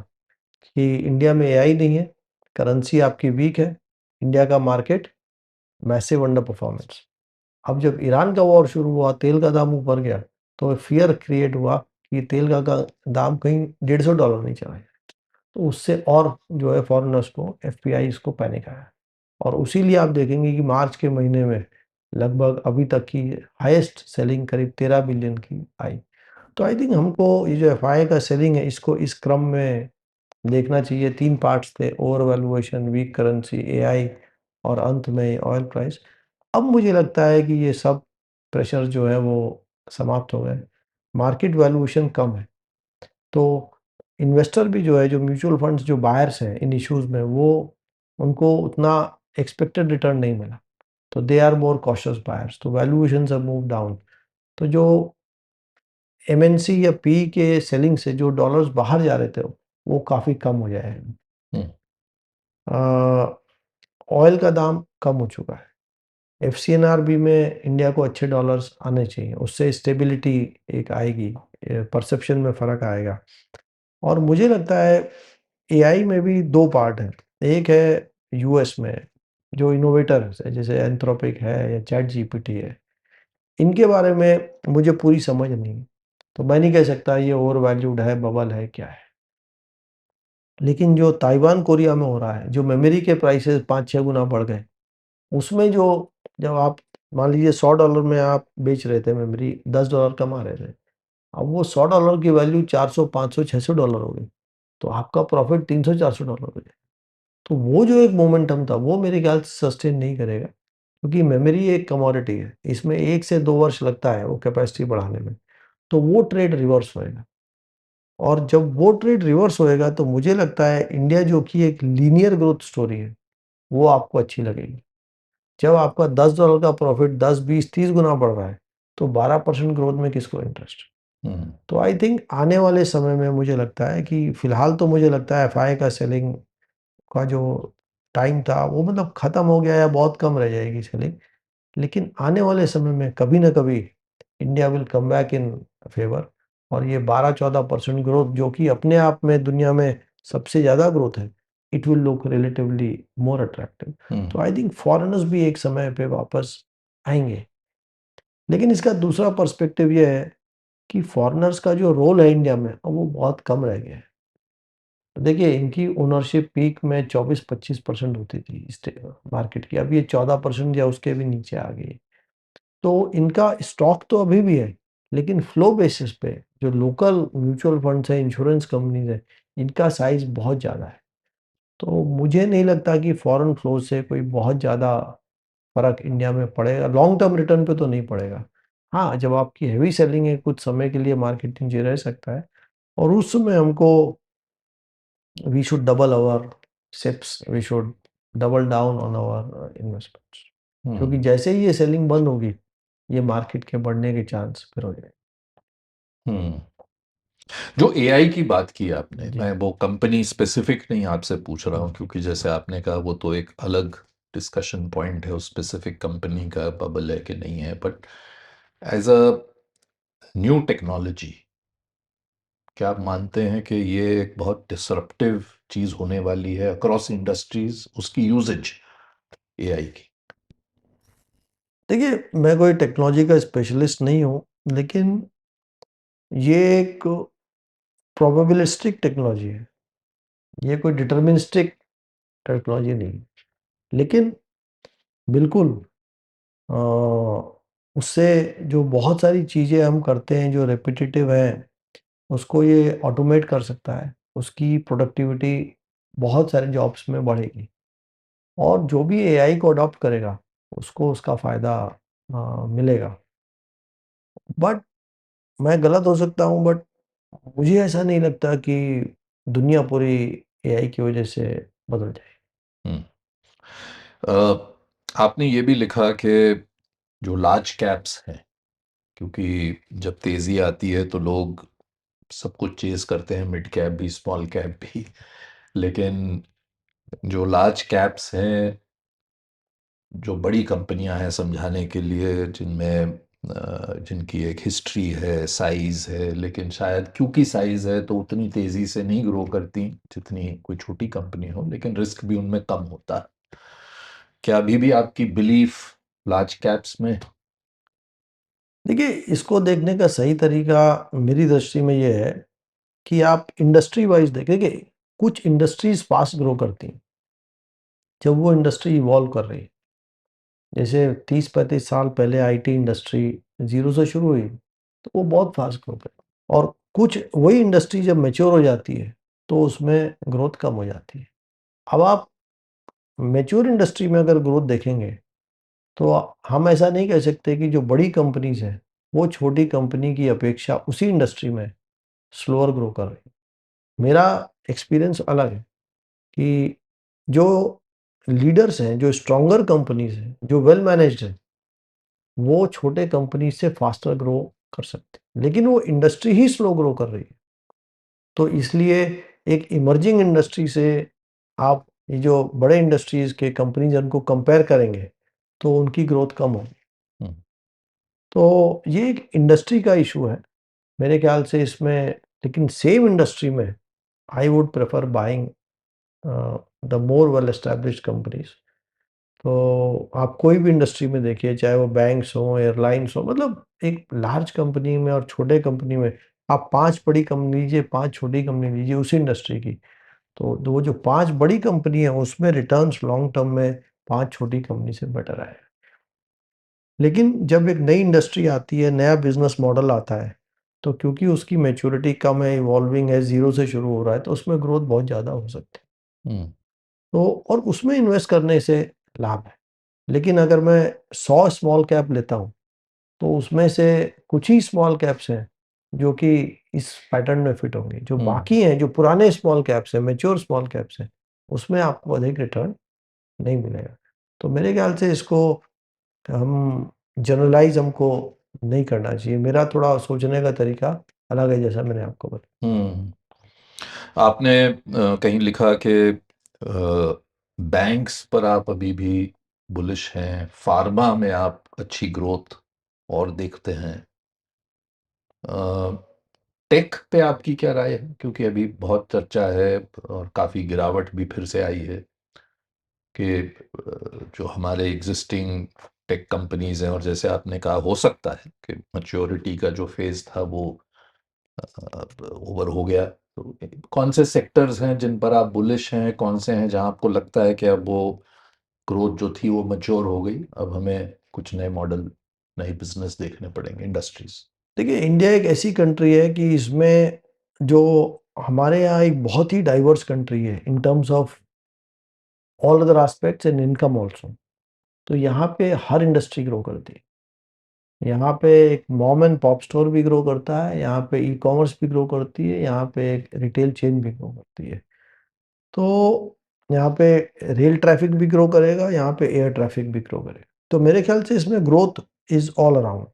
कि इंडिया में एआई नहीं है, करेंसी आपकी वीक है, इंडिया का मार्केट मैसिव अंडर परफॉर्मेंस। अब जब ईरान का वॉर शुरू हुआ, तेल का दाम ऊपर गया, तो फियर क्रिएट हुआ कि तेल का दाम कहीं $150 नहीं चला जाए। तो उससे और जो है फॉरेनर्स को, एफपीआई इसको पैनिक आया। और उसी लिए आप देखेंगे कि मार्च के महीने में लगभग अभी तक की हाईएस्ट सेलिंग करीब 13 बिलियन की आई। तो आई थिंक हमको ये जो एफआई का सेलिंग है इसको इस क्रम में देखना चाहिए। 3 पार्ट्स थे, over valuation, weak currency, AI और अंत में ऑयल प्राइस। अब मुझे लगता है कि ये सब प्रेशर जो है वो समाप्त हो गए। मार्केट वैल्यूएशन कम है, तो इन्वेस्टर भी जो है, जो म्यूचुअल फंड्स जो बायर्स हैं इन इश्यूज़ में, वो उनको उतना एक्सपेक्टेड रिटर्न नहीं मिला, तो they are more cautious buyers, तो वैल्यूएशंस हैव मूव डाउन। तो जो एमएनसी या पी के सेलिंग से जो डॉलर्स बाहर जा रहे थे, वो काफ़ी कम हो जाएगा। हम्म, ऑयल का दाम कम हो चुका है। एफसीएनआरबी में इंडिया को अच्छे डॉलर्स आने चाहिए, उससे स्टेबिलिटी एक आएगी, परसेप्शन में फ़र्क आएगा। और मुझे लगता है एआई में भी 2 पार्ट हैं। एक है यूएस में जो इनोवेटर्स है, जैसे एंथ्रोपिक है या चैट जीपीटी है, इनके बारे में मुझे पूरी समझ नहीं है। तो मैं नहीं कह सकता ये ओवर वैल्यूड है, बबल है, क्या है। लेकिन जो ताइवान कोरिया में हो रहा है, जो मेमोरी के प्राइसेस 5-6 गुना बढ़ गए, उसमें जो जब आप मान लीजिए $100 में आप बेच रहे थे मेमोरी, $10 कमा रहे थे। अब वो $100 की वैल्यू 400, 500, $600 हो गई, तो आपका प्रॉफ़िट $300-400 हो गया। तो वो जो एक मोमेंटम था, वो मेरे ख्याल से सस्टेन नहीं करेगा, क्योंकि मेमोरी एक कमोडिटी है। इसमें 1 से 2 वर्ष लगता है वो कैपेसिटी बढ़ाने में, तो वो ट्रेड रिवर्स होएगा। और जब वो ट्रेड रिवर्स होएगा, तो मुझे लगता है इंडिया जो कि एक लीनियर ग्रोथ स्टोरी है, वो आपको अच्छी लगेगी। जब आपका $10 का प्रॉफ़िट 10, 20, 30 गुना बढ़ रहा है, तो 12% ग्रोथ में किसको इंटरेस्ट है? हम्म, तो आई थिंक आने वाले समय में मुझे लगता है कि फ़िलहाल तो मुझे लगता है एफआई का सेलिंग का जो टाइम था, वो मतलब ख़त्म हो गया या बहुत कम रह जाएगी सेलिंग। लेकिन आने वाले समय में कभी न कभी India will come back in favour, और ये 12-14% ग्रोथ, जो कि अपने आप में दुनिया में सबसे ज़्यादा ग्रोथ है, it will look relatively more attractive. Hmm, तो आई थिंक फॉरेनर्स भी एक समय पे वापस आएँगे। लेकिन इसका दूसरा पर्सपेक्टिव ये है कि फॉरेनर्स का जो रोल है इंडिया में, अब वो बहुत कम रह गया है। तो देखिए, इनकी ओनरशिप पीक में 24-25% होती थी मार्केट की, अब ये 14% या उसके भी नीचे आ गई है। तो इनका स्टॉक तो अभी भी है, लेकिन फ्लो बेसिस पे जो लोकल म्यूचुअल फंड्स हैं, इंश्योरेंस कंपनीज हैं, इनका साइज बहुत ज़्यादा है। तो मुझे नहीं लगता कि फॉरेन फ्लो से कोई बहुत ज़्यादा फ़र्क इंडिया में पड़ेगा, लॉन्ग टर्म रिटर्न पे तो नहीं पड़ेगा। हाँ, जब आपकी हेवी सेलिंग है, कुछ समय के लिए मार्केट नीचे रह सकता है, और उस समय हमको we should double our SIPs, we should double down on our investments, क्योंकि हम्म, जैसे ही ये सेलिंग बंद होगी, ये मार्केट के बढ़ने के चांस फिर हो जाएंगे। हम्म। जो एआई की बात की आपने, जी। मैं वो कंपनी स्पेसिफिक नहीं आपसे पूछ रहा हूँ, क्योंकि जैसे आपने कहा वो तो एक अलग डिस्कशन पॉइंट है, उस स्पेसिफिक कंपनी का बबल है कि नहीं है, but as a new technology, क्या आप मानते हैं कि ये एक बहुत डिसरप्टिव चीज होने वाली है अक्रॉस इंडस्ट्रीज, उसकी यूजेज एआई की? देखिए, मैं कोई टेक्नोलॉजी का स्पेशलिस्ट नहीं हूँ, लेकिन ये एक प्रोबेबिलिस्टिक टेक्नोलॉजी है। ये कोई डिटर्मिनिस्टिक टेक्नोलॉजी नहीं है। लेकिन बिल्कुल अ, उससे जो बहुत सारी चीज़ें हम करते हैं जो रेपिटेटिव हैं, उसको ये ऑटोमेट कर सकता है। उसकी प्रोडक्टिविटी बहुत सारे जॉब्स में बढ़ेगी, और जो भी एआई को अडॉप्ट करेगा, उसको उसका फ़ायदा मिलेगा। बट मैं गलत हो सकता हूँ, बट मुझे ऐसा नहीं लगता कि दुनिया पूरी एआई की वज़ह से बदल जाए। हम्म। अ, आपने ये भी लिखा कि जो लार्ज कैप्स हैं, क्योंकि जब तेजी आती है तो लोग सब कुछ चेज करते हैं, मिड कैप भी, स्मॉल कैप भी, लेकिन जो लार्ज कैप्स हैं, जो बड़ी कंपनियां हैं समझाने के लिए, जिनमें जिनकी एक हिस्ट्री है, साइज है, लेकिन शायद क्योंकि साइज है तो उतनी तेजी से नहीं ग्रो करती जितनी कोई छोटी कंपनी हो, लेकिन रिस्क भी उनमें कम होता है। क्या अभी भी आपकी बिलीफ लार्ज कैप्स में? देखिए, इसको देखने का सही तरीका मेरी दृष्टि में ये है कि आप इंडस्ट्री वाइज़ देखें। देखिए, कुछ इंडस्ट्रीज़ फ़ास्ट ग्रो करती हैं, जब वो इंडस्ट्री इवॉल्व कर रही है। जैसे 30-35 साल पहले आईटी इंडस्ट्री ज़ीरो से शुरू हुई, तो वो बहुत फ़ास्ट ग्रो करी। और कुछ वही इंडस्ट्री जब मैच्योर हो जाती है, तो उसमें ग्रोथ कम हो जाती है। अब आप मैच्योर इंडस्ट्री में अगर ग्रोथ देखेंगे, तो हम ऐसा नहीं कह सकते कि जो बड़ी कंपनीज़ हैं, वो छोटी कंपनी की अपेक्षा उसी इंडस्ट्री में स्लोअर ग्रो कर रही हैं। मेरा एक्सपीरियंस अलग है कि जो लीडर्स हैं, जो स्ट्रॉन्गर कंपनीज़ हैं, जो वेल मैनेज्ड हैं, वो छोटे कंपनी से फास्टर ग्रो कर सकते हैं। लेकिन वो इंडस्ट्री ही स्लो ग्रो कर रही है। तो इसलिए एक इमर्जिंग इंडस्ट्री से आप ये जो बड़े इंडस्ट्रीज़ के कंपनीज़ हैं, उनको कंपेयर करेंगे, तो उनकी ग्रोथ कम होगी। हुँ, तो ये एक इंडस्ट्री का इश्यू है। मेरे ख्याल से इसमें लेकिन सेम इंडस्ट्री में I would prefer buying the more well established companies. तो आप कोई भी इंडस्ट्री में देखिए, चाहे वो बैंक्स हों, एयरलाइन्स हों, मतलब एक लार्ज कंपनी में और छोटे कंपनी में आप 5 बड़ी कंपनी लीजिए, 5 छोटी कंपनी लीजिए उसी इंडस्ट्री की, तो वो जो 5 बड़ी कंपनी है उसमें रिटर्न्स लॉन्ग टर्म में 5 छोटी कंपनी से बेटर आएगा। लेकिन जब एक नई इंडस्ट्री आती है, नया बिज़नेस मॉडल आता है, तो क्योंकि उसकी मैच्योरिटी कम है, इवॉल्विंग है, ज़ीरो से शुरू हो रहा है, तो उसमें ग्रोथ बहुत ज़्यादा हो सकती है। हुँ, तो और उसमें इन्वेस्ट करने से लाभ है। लेकिन अगर मैं 100 स्मॉल कैप लेता हूँ, तो उसमें से कुछ ही स्मॉल कैप्स हैं, जो कि इस पैटर्न में फिट होंगे। जो हुँ। बाकी हैं, जो पुराने स्मॉल कैप्स हैं, मैच्योर स्मॉल कैप्स हैं, उसमें आपको अधिक रिटर्न नहीं मिलेगा। तो मेरे ख्याल से इसको हम जनरलाइज़ हमको नहीं करना चाहिए। मेरा थोड़ा सोचने का तरीका अलग है, जैसा मैंने आपको बताया। हुँ। आपने कहीं लिखा कि बैंक्स पर आप अभी भी बुलिश हैं, फ़ार्मा में आप अच्छी ग्रोथ और देखते हैं। अ, टेक पे आपकी क्या राय है? क्योंकि अभी बहुत चर्चा है और काफ़ी गिरावट भी फिर से आई है कि जो हमारे एग्ज़िस्टिंग टेक कंपनीज़ हैं और जैसे आपने कहा हो सकता है कि मैच्योरिटी का जो फ़ेज़ था वो ओवर हो गया। तो कौन से सेक्टर्स हैं जिन पर आप बुलिश हैं, कौन से हैं जहां आपको लगता है कि अब वो ग्रोथ जो थी वो मैच्योर हो गई, अब हमें कुछ नए मॉडल, नए बिजनेस देखने पड़ेंगे, इंडस्ट्रीज? देखिए, इंडिया एक ऐसी कंट्री है कि इसमें जो हमारे यहाँ एक बहुत ही डाइवर्स कंट्री है in terms of all other aspects and income also. तो यहाँ पे हर इंडस्ट्री ग्रो करती है। यहाँ पे एक मॉम एंड पॉप स्टोर भी ग्रो करता है, यहाँ पे ई-कॉमर्स भी ग्रो करती है, यहाँ पे एक रिटेल चेन भी ग्रो करती है। तो यहाँ पे रेल ट्रैफ़िक भी ग्रो करेगा, यहाँ पे एयर ट्रैफ़िक भी ग्रो करेगा। तो मेरे ख़्याल से इसमें ग्रोथ इज़ ऑल अराउंड।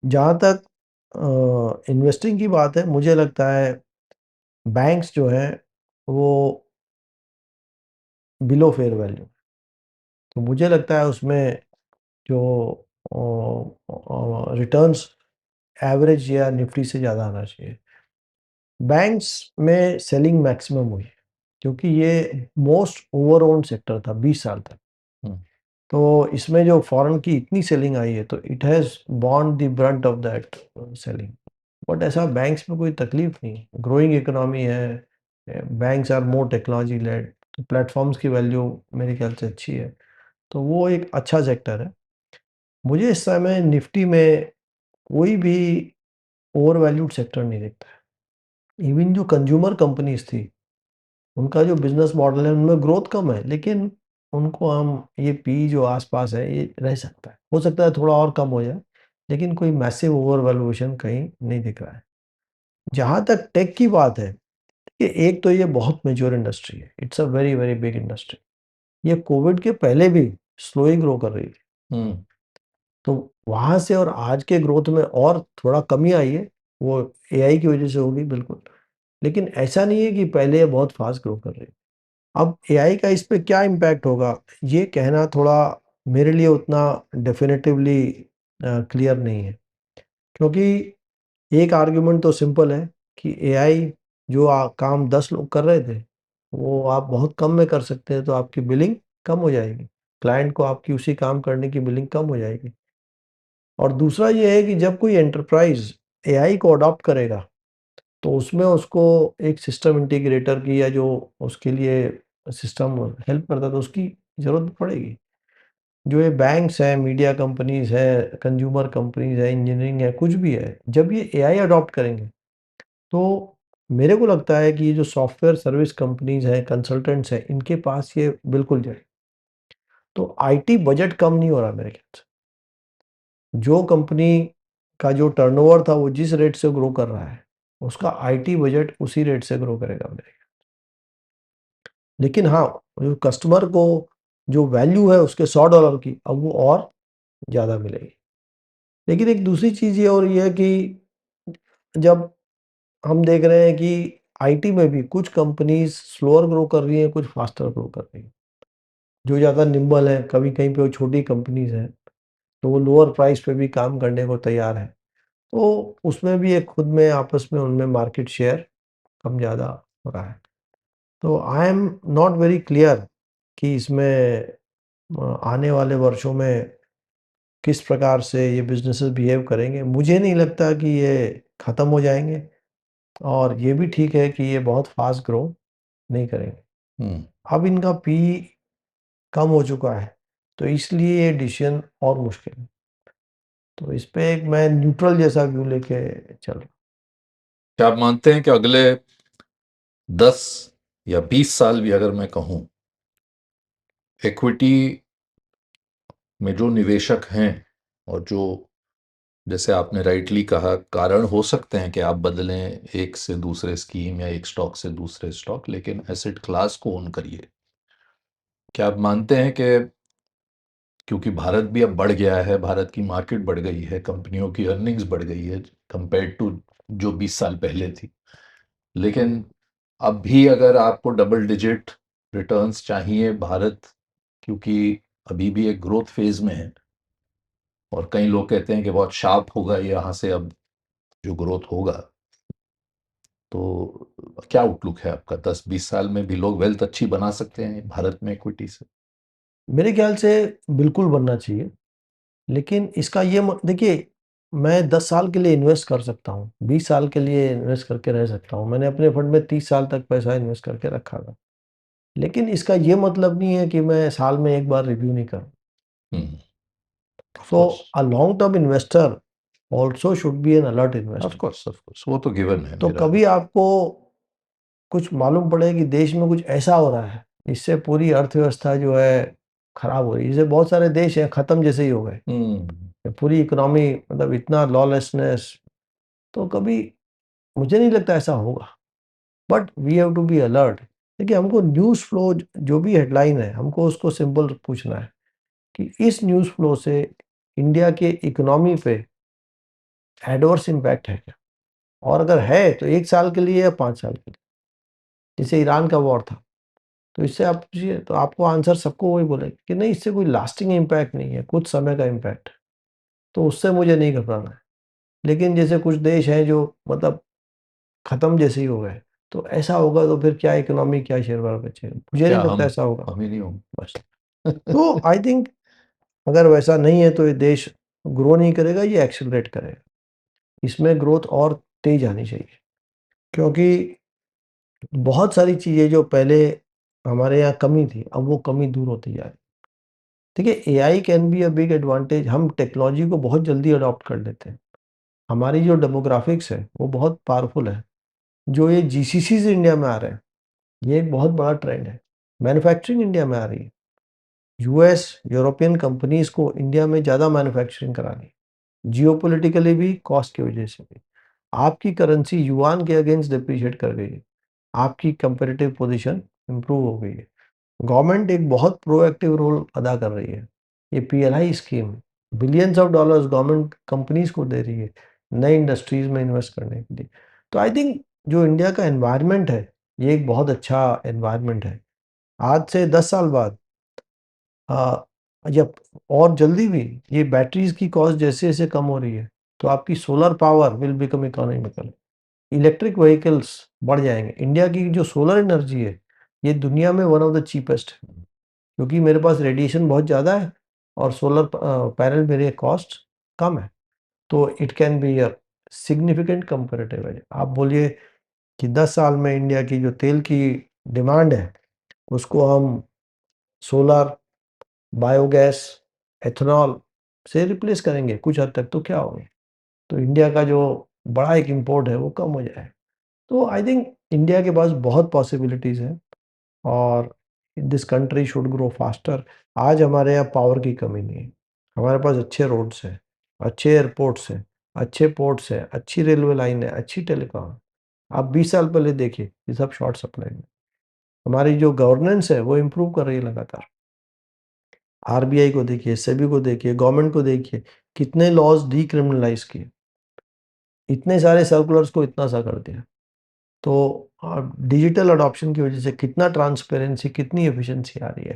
जहाँ तक इन्वेस्टिंग की बात है, मुझे लगता है बैंक्स जो हैं, वो बिलो फेयर वैल्यू। तो मुझे लगता है उसमें जो रिटर्न्स एवरेज या निफ्टी से ज़्यादा आना चाहिए। बैंक्स में सेलिंग मैक्सिमम हुई है, क्योंकि ये मोस्ट ओवर ओन्ड सेक्टर था 20 साल तक। हम्म, तो इसमें जो फॉरेन की इतनी सेलिंग आई है, तो it has borne the brunt of that selling. But ऐसा बैंक्स में कोई तकलीफ नहीं है, ग्रोइंग इकोनॉमी है, banks are more technology led, तो प्लेटफॉर्म्स की वैल्यू मेरे ख्याल से अच्छी है, तो वो एक अच्छा सेक्टर है। मुझे इस समय निफ्टी में कोई भी ओवर वैल्यूड सेक्टर नहीं दिखता है। इवन जो कंज्यूमर कंपनीज थी, उनका जो बिजनेस मॉडल है उनमें ग्रोथ कम है, लेकिन उनको हम ये पी जो आसपास है ये रह सकता है, हो सकता है थोड़ा और कम हो जाए, लेकिन कोई मैसिव ओवर वैल्यूएशन कहीं नहीं दिख रहा है। जहाँ तक टेक की बात है, कि एक तो ये बहुत मेच्योर इंडस्ट्री है, it's a very very big industry. ये कोविड के पहले भी स्लो ही ग्रो कर रही थी। हम्म, तो वहाँ से और आज के ग्रोथ में और थोड़ा कमी आई है, वो एआई की वजह से होगी बिल्कुल। लेकिन ऐसा नहीं है कि पहले ये बहुत फास्ट ग्रो कर रही है। अब एआई का इस पे क्या इम्पैक्ट होगा, ये कहना थोड़ा मेरे लिए उतना डेफिनिटिवली क्लियर नहीं है। क्योंकि एक आर्गुमेंट तो सिंपल है कि एआई जो काम 10 लोग कर रहे थे, वो आप बहुत कम में कर सकते हैं, तो आपकी बिलिंग कम हो जाएगी। क्लाइंट को आपकी उसी काम करने की बिलिंग कम हो जाएगी। और दूसरा ये है कि जब कोई एंटरप्राइज़ एआई को अडॉप्ट करेगा, तो उसमें उसको एक सिस्टम इंटीग्रेटर की या जो उसके लिए सिस्टम हेल्प करता है, तो उसकी ज़रूरत पड़ेगी। जो ये बैंक्स हैं, मीडिया कंपनीज़ हैं, कंज्यूमर कंपनीज़ हैं, इंजीनियरिंग है, कुछ भी है, जब ये एआई अडॉप्ट करेंगे, तो मेरे को लगता है कि ये जो सॉफ्टवेयर सर्विस कंपनीज़ हैं, कंसल्टेंट्स हैं, इनके पास ये बिल्कुल जाए। तो आईटी बजट कम नहीं हो रहा मेरे ख्याल से। जो कंपनी का जो टर्नओवर था वो जिस रेट से ग्रो कर रहा है, उसका आईटी बजट उसी रेट से ग्रो करेगा मेरे ख्याल। लेकिन हाँ, जो कस्टमर को जो वैल्यू है उसके $100 की, अब वो और ज़्यादा मिलेगी। लेकिन एक दूसरी चीज़ ये और ये है कि जब हम देख रहे हैं कि आईटी में भी कुछ कंपनीज़ स्लोअर ग्रो कर रही हैं, कुछ फास्टर ग्रो कर रही हैं। जो ज़्यादा निम्बल है, कभी कहीं पे वो छोटी कंपनीज़ हैं, तो वो लोअर प्राइस पे भी काम करने को तैयार हैं। तो उसमें भी एक खुद में आपस में उनमें मार्केट शेयर कम-ज़्यादा हो रहा है। तो I am not very clear कि इसमें आने वाले वर्षों में किस प्रकार से ये बिज़नेसेस बिहेव करेंगे। मुझे नहीं लगता कि ये ख़त्म हो जाएँगे और ये भी ठीक है कि ये बहुत फ़ास्ट ग्रो नहीं करेंगे। हम्म। अब इनका पी कम हो चुका है, तो इसलिए ये डिसीज़न और मुश्किल है। तो इस पे एक मैं न्यूट्रल जैसा व्यू लेके चल रहा हूँ। क्या आप मानते हैं कि अगले 10 या 20 साल भी अगर मैं कहूं, इक्विटी में जो निवेशक हैं और जो, जैसे आपने राइटली कहा, कारण हो सकते हैं कि आप बदलें एक से दूसरे स्कीम या एक स्टॉक से दूसरे स्टॉक, लेकिन एसेट क्लास को ओन करिए। क्या आप मानते हैं कि क्योंकि भारत भी अब बढ़ गया है, भारत की मार्केट बढ़ गई है, कंपनियों की अर्निंग्स बढ़ गई है कंपेयर टू जो 20 साल पहले थी, लेकिन अब भी अगर आपको डबल डिजिट रिटर्न्स चाहिए, भारत क्योंकि अभी भी एक ग्रोथ फेज में है और कई लोग कहते हैं कि बहुत शार्प होगा यहाँ से अब जो ग्रोथ होगा, तो क्या आउटलुक है आपका? 10-20 साल में भी लोग वेल्थ अच्छी बना सकते हैं भारत में इक्विटी से? मेरे ख्याल से बिल्कुल बनना चाहिए, लेकिन इसका ये देखिए, मैं 10 साल के लिए इन्वेस्ट कर सकता हूँ, 20 साल के लिए इन्वेस्ट करके रह सकता हूँ। मैंने अपने फंड में 30 साल तक पैसा इन्वेस्ट करके रखा था। लेकिन इसका ये मतलब नहीं है कि मैं साल में एक बार रिव्यू नहीं करूँ। Of so course, a long term investor also should be N alert of investor. Course, of course, वो तो गिवन है तो मेरा। कभी आपको कुछ मालूम पड़े कि देश में कुछ ऐसा हो रहा है, इससे पूरी अर्थव्यवस्था जो है खराब हो रही है। जैसे बहुत सारे देश हैं खत्म जैसे ही हो गए। पूरी इकोनॉमी मतलब इतना लॉलेसनेस, तो कभी मुझे नहीं लगता ऐसा होगा। But we have to be alert. देखिए, हमको न्यूज़ फ्लो जो भी हेडलाइन है, हमको उसको सिंपल पूछना है कि इस न्यूज़ फ्लो से इंडिया के इकोनॉमी पे एडवर्स इम्पैक्ट है क्या? और अगर है तो 1 साल के लिए या 5 साल के लिए? जैसे ईरान का वॉर था, तो इससे आप पूछिए तो आपको आंसर सबको वही बोलेगा कि नहीं, इससे कोई लास्टिंग इम्पैक्ट नहीं है, कुछ समय का इम्पैक्ट है। तो उससे मुझे नहीं घबराना है। लेकिन जैसे कुछ देश हैं जो मतलब खत्म जैसे ही हो गए, तो ऐसा होगा तो फिर क्या इकोनॉमी, क्या शेयर बाजार बचेगा? मुझे नहीं क्या लगता ऐसा होगा। हम ही नहीं बस। होंगे? तो आई थिंक अगर वैसा नहीं है तो ये देश ग्रो नहीं करेगा, ये एक्सेलरेट करेगा। इसमें ग्रोथ और तेज आनी चाहिए, क्योंकि बहुत सारी चीज़ें जो पहले हमारे यहाँ कमी थी, अब वो कमी दूर होती जा रही है। देखिए, AI can be a big advantage. हम टेक्नोलॉजी को बहुत जल्दी अडॉप्ट कर लेते हैं। हमारी जो डेमोग्राफिक्स है वो बहुत पावरफुल है। जो ये जीसीसीज़ इंडिया में आ रहे हैं, ये एक बहुत बड़ा ट्रेंड है। मैन्युफैक्चरिंग इंडिया में आ रही है। यूएस, यूरोपियन कंपनीज़ को इंडिया में ज़्यादा मैन्युफैक्चरिंग करानी है। जियोपॉलिटिकली भी, कॉस्ट की वजह से भी। आपकी करेंसी युआन के अगेंस्ट डिप्रिशिएट कर गई है। आपकी कंपैरेटिव पोजीशन इंप्रूव हो गई है। गवर्नमेंट एक बहुत प्रोएक्टिव रोल अदा कर रही है। ये PLI scheme billions of dollars government companies को दे रही है नई इंडस्ट्रीज में इन्वेस्ट करने के लिए। तो आई थिंक जो इंडिया का एनवायरनमेंट है, ये एक बहुत अच्छा एनवायरनमेंट है। आज से 10 साल बाद आ, जब और जल्दी भी ये बैटरीज की कॉस्ट जैसे जैसे कम हो रही है, तो आपकी solar power will become economical. Electric vehicles बढ़ जाएंगे। इंडिया की जो सोलर एनर्जी है, ये दुनिया में वन ऑफ द चीपेस्ट है, क्योंकि मेरे पास रेडिएशन बहुत ज़्यादा है और सोलर पैनल मेरे कॉस्ट कम है। तो it can be a significant comparative है। आप बोलिए कि 10 साल में इंडिया की जो तेल की डिमांड है, उसको हम सोलर, बायोगैस, एथेनॉल से रिप्लेस करेंगे कुछ हद तक, तो क्या होगा? तो इंडिया का जो बड़ा एक इम्पोर्ट है वो कम हो जाए। तो आई थिंक इंडिया के पास बहुत पॉसिबिलिटीज़ हैं और this country should grow faster. आज हमारे यहाँ पावर की कमी नहीं है, हमारे पास अच्छे रोड्स हैं, अच्छे एयरपोर्ट्स हैं, अच्छे पोर्ट्स हैं, अच्छी रेलवे लाइन है, अच्छी टेलीकॉम। आप 20 साल पहले देखिए, ये सब शॉर्ट सप्लाई में। हमारी जो गवर्नेंस है वो इम्प्रूव कर रही है लगातार। आरबीआई को देखिए, सेबी को देखिए, गवर्नमेंट को देखिए, कितने लॉज डीक्रिमिनलाइज किए, इतने सारे सर्कुलर्स को इतना सा कर दिया। तो डिजिटल अडॉप्शन की वजह से कितना ट्रांसपेरेंसी, कितनी एफिशिएंसी आ रही है।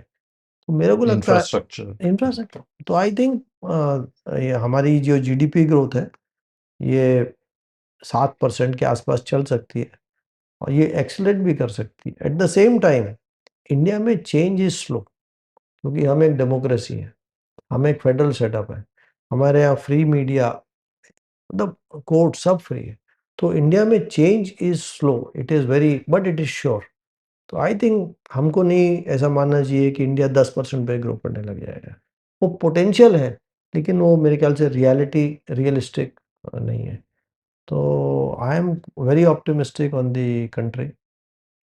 तो मेरे को लगता है इंफ्रास्ट्रक्चर। इंफ्रास्ट्रक्चर, तो आई थिंक ये हमारी जो जीडीपी ग्रोथ है ये 7% के आसपास चल सकती है और ये एक्सेलरेट भी कर सकती है। Eight the same time India में चेंज इज स्लो, क्योंकि हम एक डेमोक्रेसी है, हम एक फेडरल सेटअप है, हमारे यहाँ फ्री मीडिया, मतलब कोर्ट सब फ्री है। तो इंडिया में change is slow, it is very but it is sure. तो आई थिंक हमको नहीं ऐसा मानना चाहिए कि इंडिया 10% पे ग्रो करने लग जाएगा। वो पोटेंशियल है, लेकिन वो मेरे ख्याल से रियलिस्टिक नहीं है। तो I am very optimistic on the country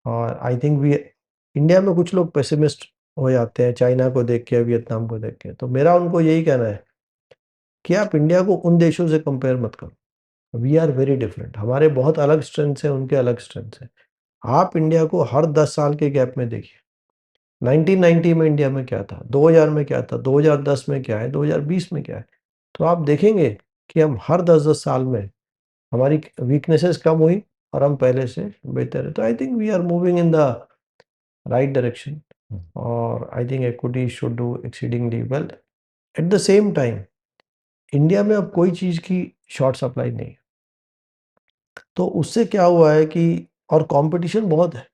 और आई थिंक वी इंडिया में कुछ लोग पेसिमिस्ट हो जाते हैं चाइना को देख के, वियतनाम को देख के। तो मेरा उनको यही कहना है कि आप इंडिया को उन देशों से कंपेयर मत करो। वी आर वेरी डिफरेंट, हमारे बहुत अलग स्ट्रेंथ्स हैं, उनके अलग स्ट्रेंथ्स हैं। आप इंडिया को हर 10 साल के गैप में देखिए। 1990 में इंडिया में क्या था, 2000 में क्या था, 2010 में क्या है, 2020 में क्या है। तो आप देखेंगे कि हम हर 10-10 साल में हमारी वीकनेसेस कम हुई और हम पहले से बेहतर है। तो I think we are moving in the right direction और I think equity should do exceedingly well. At the same time India में अब कोई चीज़ की शॉर्ट सप्लाई नहीं है। तो उससे क्या हुआ है कि और कंपटीशन बहुत है।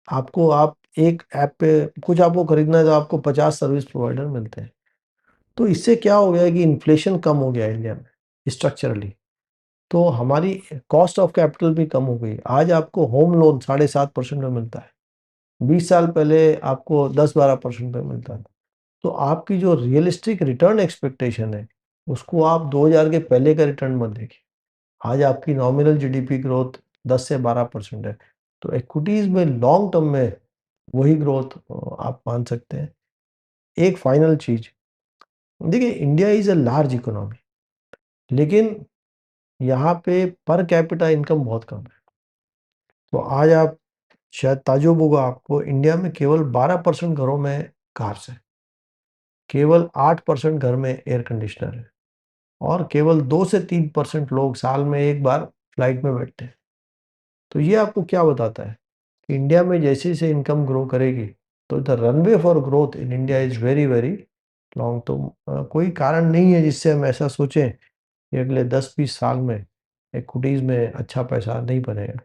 आप एक ऐप पे कुछ आपको खरीदना है तो आपको 50 सर्विस प्रोवाइडर मिलते हैं। तो इससे क्या हो गया है कि इन्फ्लेशन कम हो गया है इंडिया में स्ट्रक्चरली। तो हमारी कॉस्ट ऑफ कैपिटल भी कम हो गई। आज आपको होम लोन 7.5% में मिलता है, 20 साल पहले आपको 10-12% में मिलता था। तो आपकी जो रियलिस्टिक रिटर्न एक्सपेक्टेशन है उसको आप 2000 के पहले का रिटर्न मत देखिए। आज आपकी नॉमिनल जीडीपी ग्रोथ 10 से 12% है। तो इक्विटीज में लॉन्ग टर्म में वही ग्रोथ आप मान सकते हैं। एक फाइनल चीज, देखिए India is a large economy, लेकिन यहाँ पे पर कैपिटा इनकम बहुत कम है। तो आज आप शायद ताज्जुब होगा आपको, इंडिया में केवल 12% घरों में कार्स है, केवल 8% घर में एयर कंडीशनर है और केवल 2 से 3% लोग साल में एक बार फ्लाइट में बैठते हैं। तो ये आपको क्या बताता है कि इंडिया में जैसे जैसे इनकम ग्रो करेगी तो the runway for growth in India is very very long. तो कोई कारण नहीं है जिससे हम ऐसा सोचें कि अगले 10-20 साल में इक्विटीज़ में अच्छा पैसा नहीं बनेगा।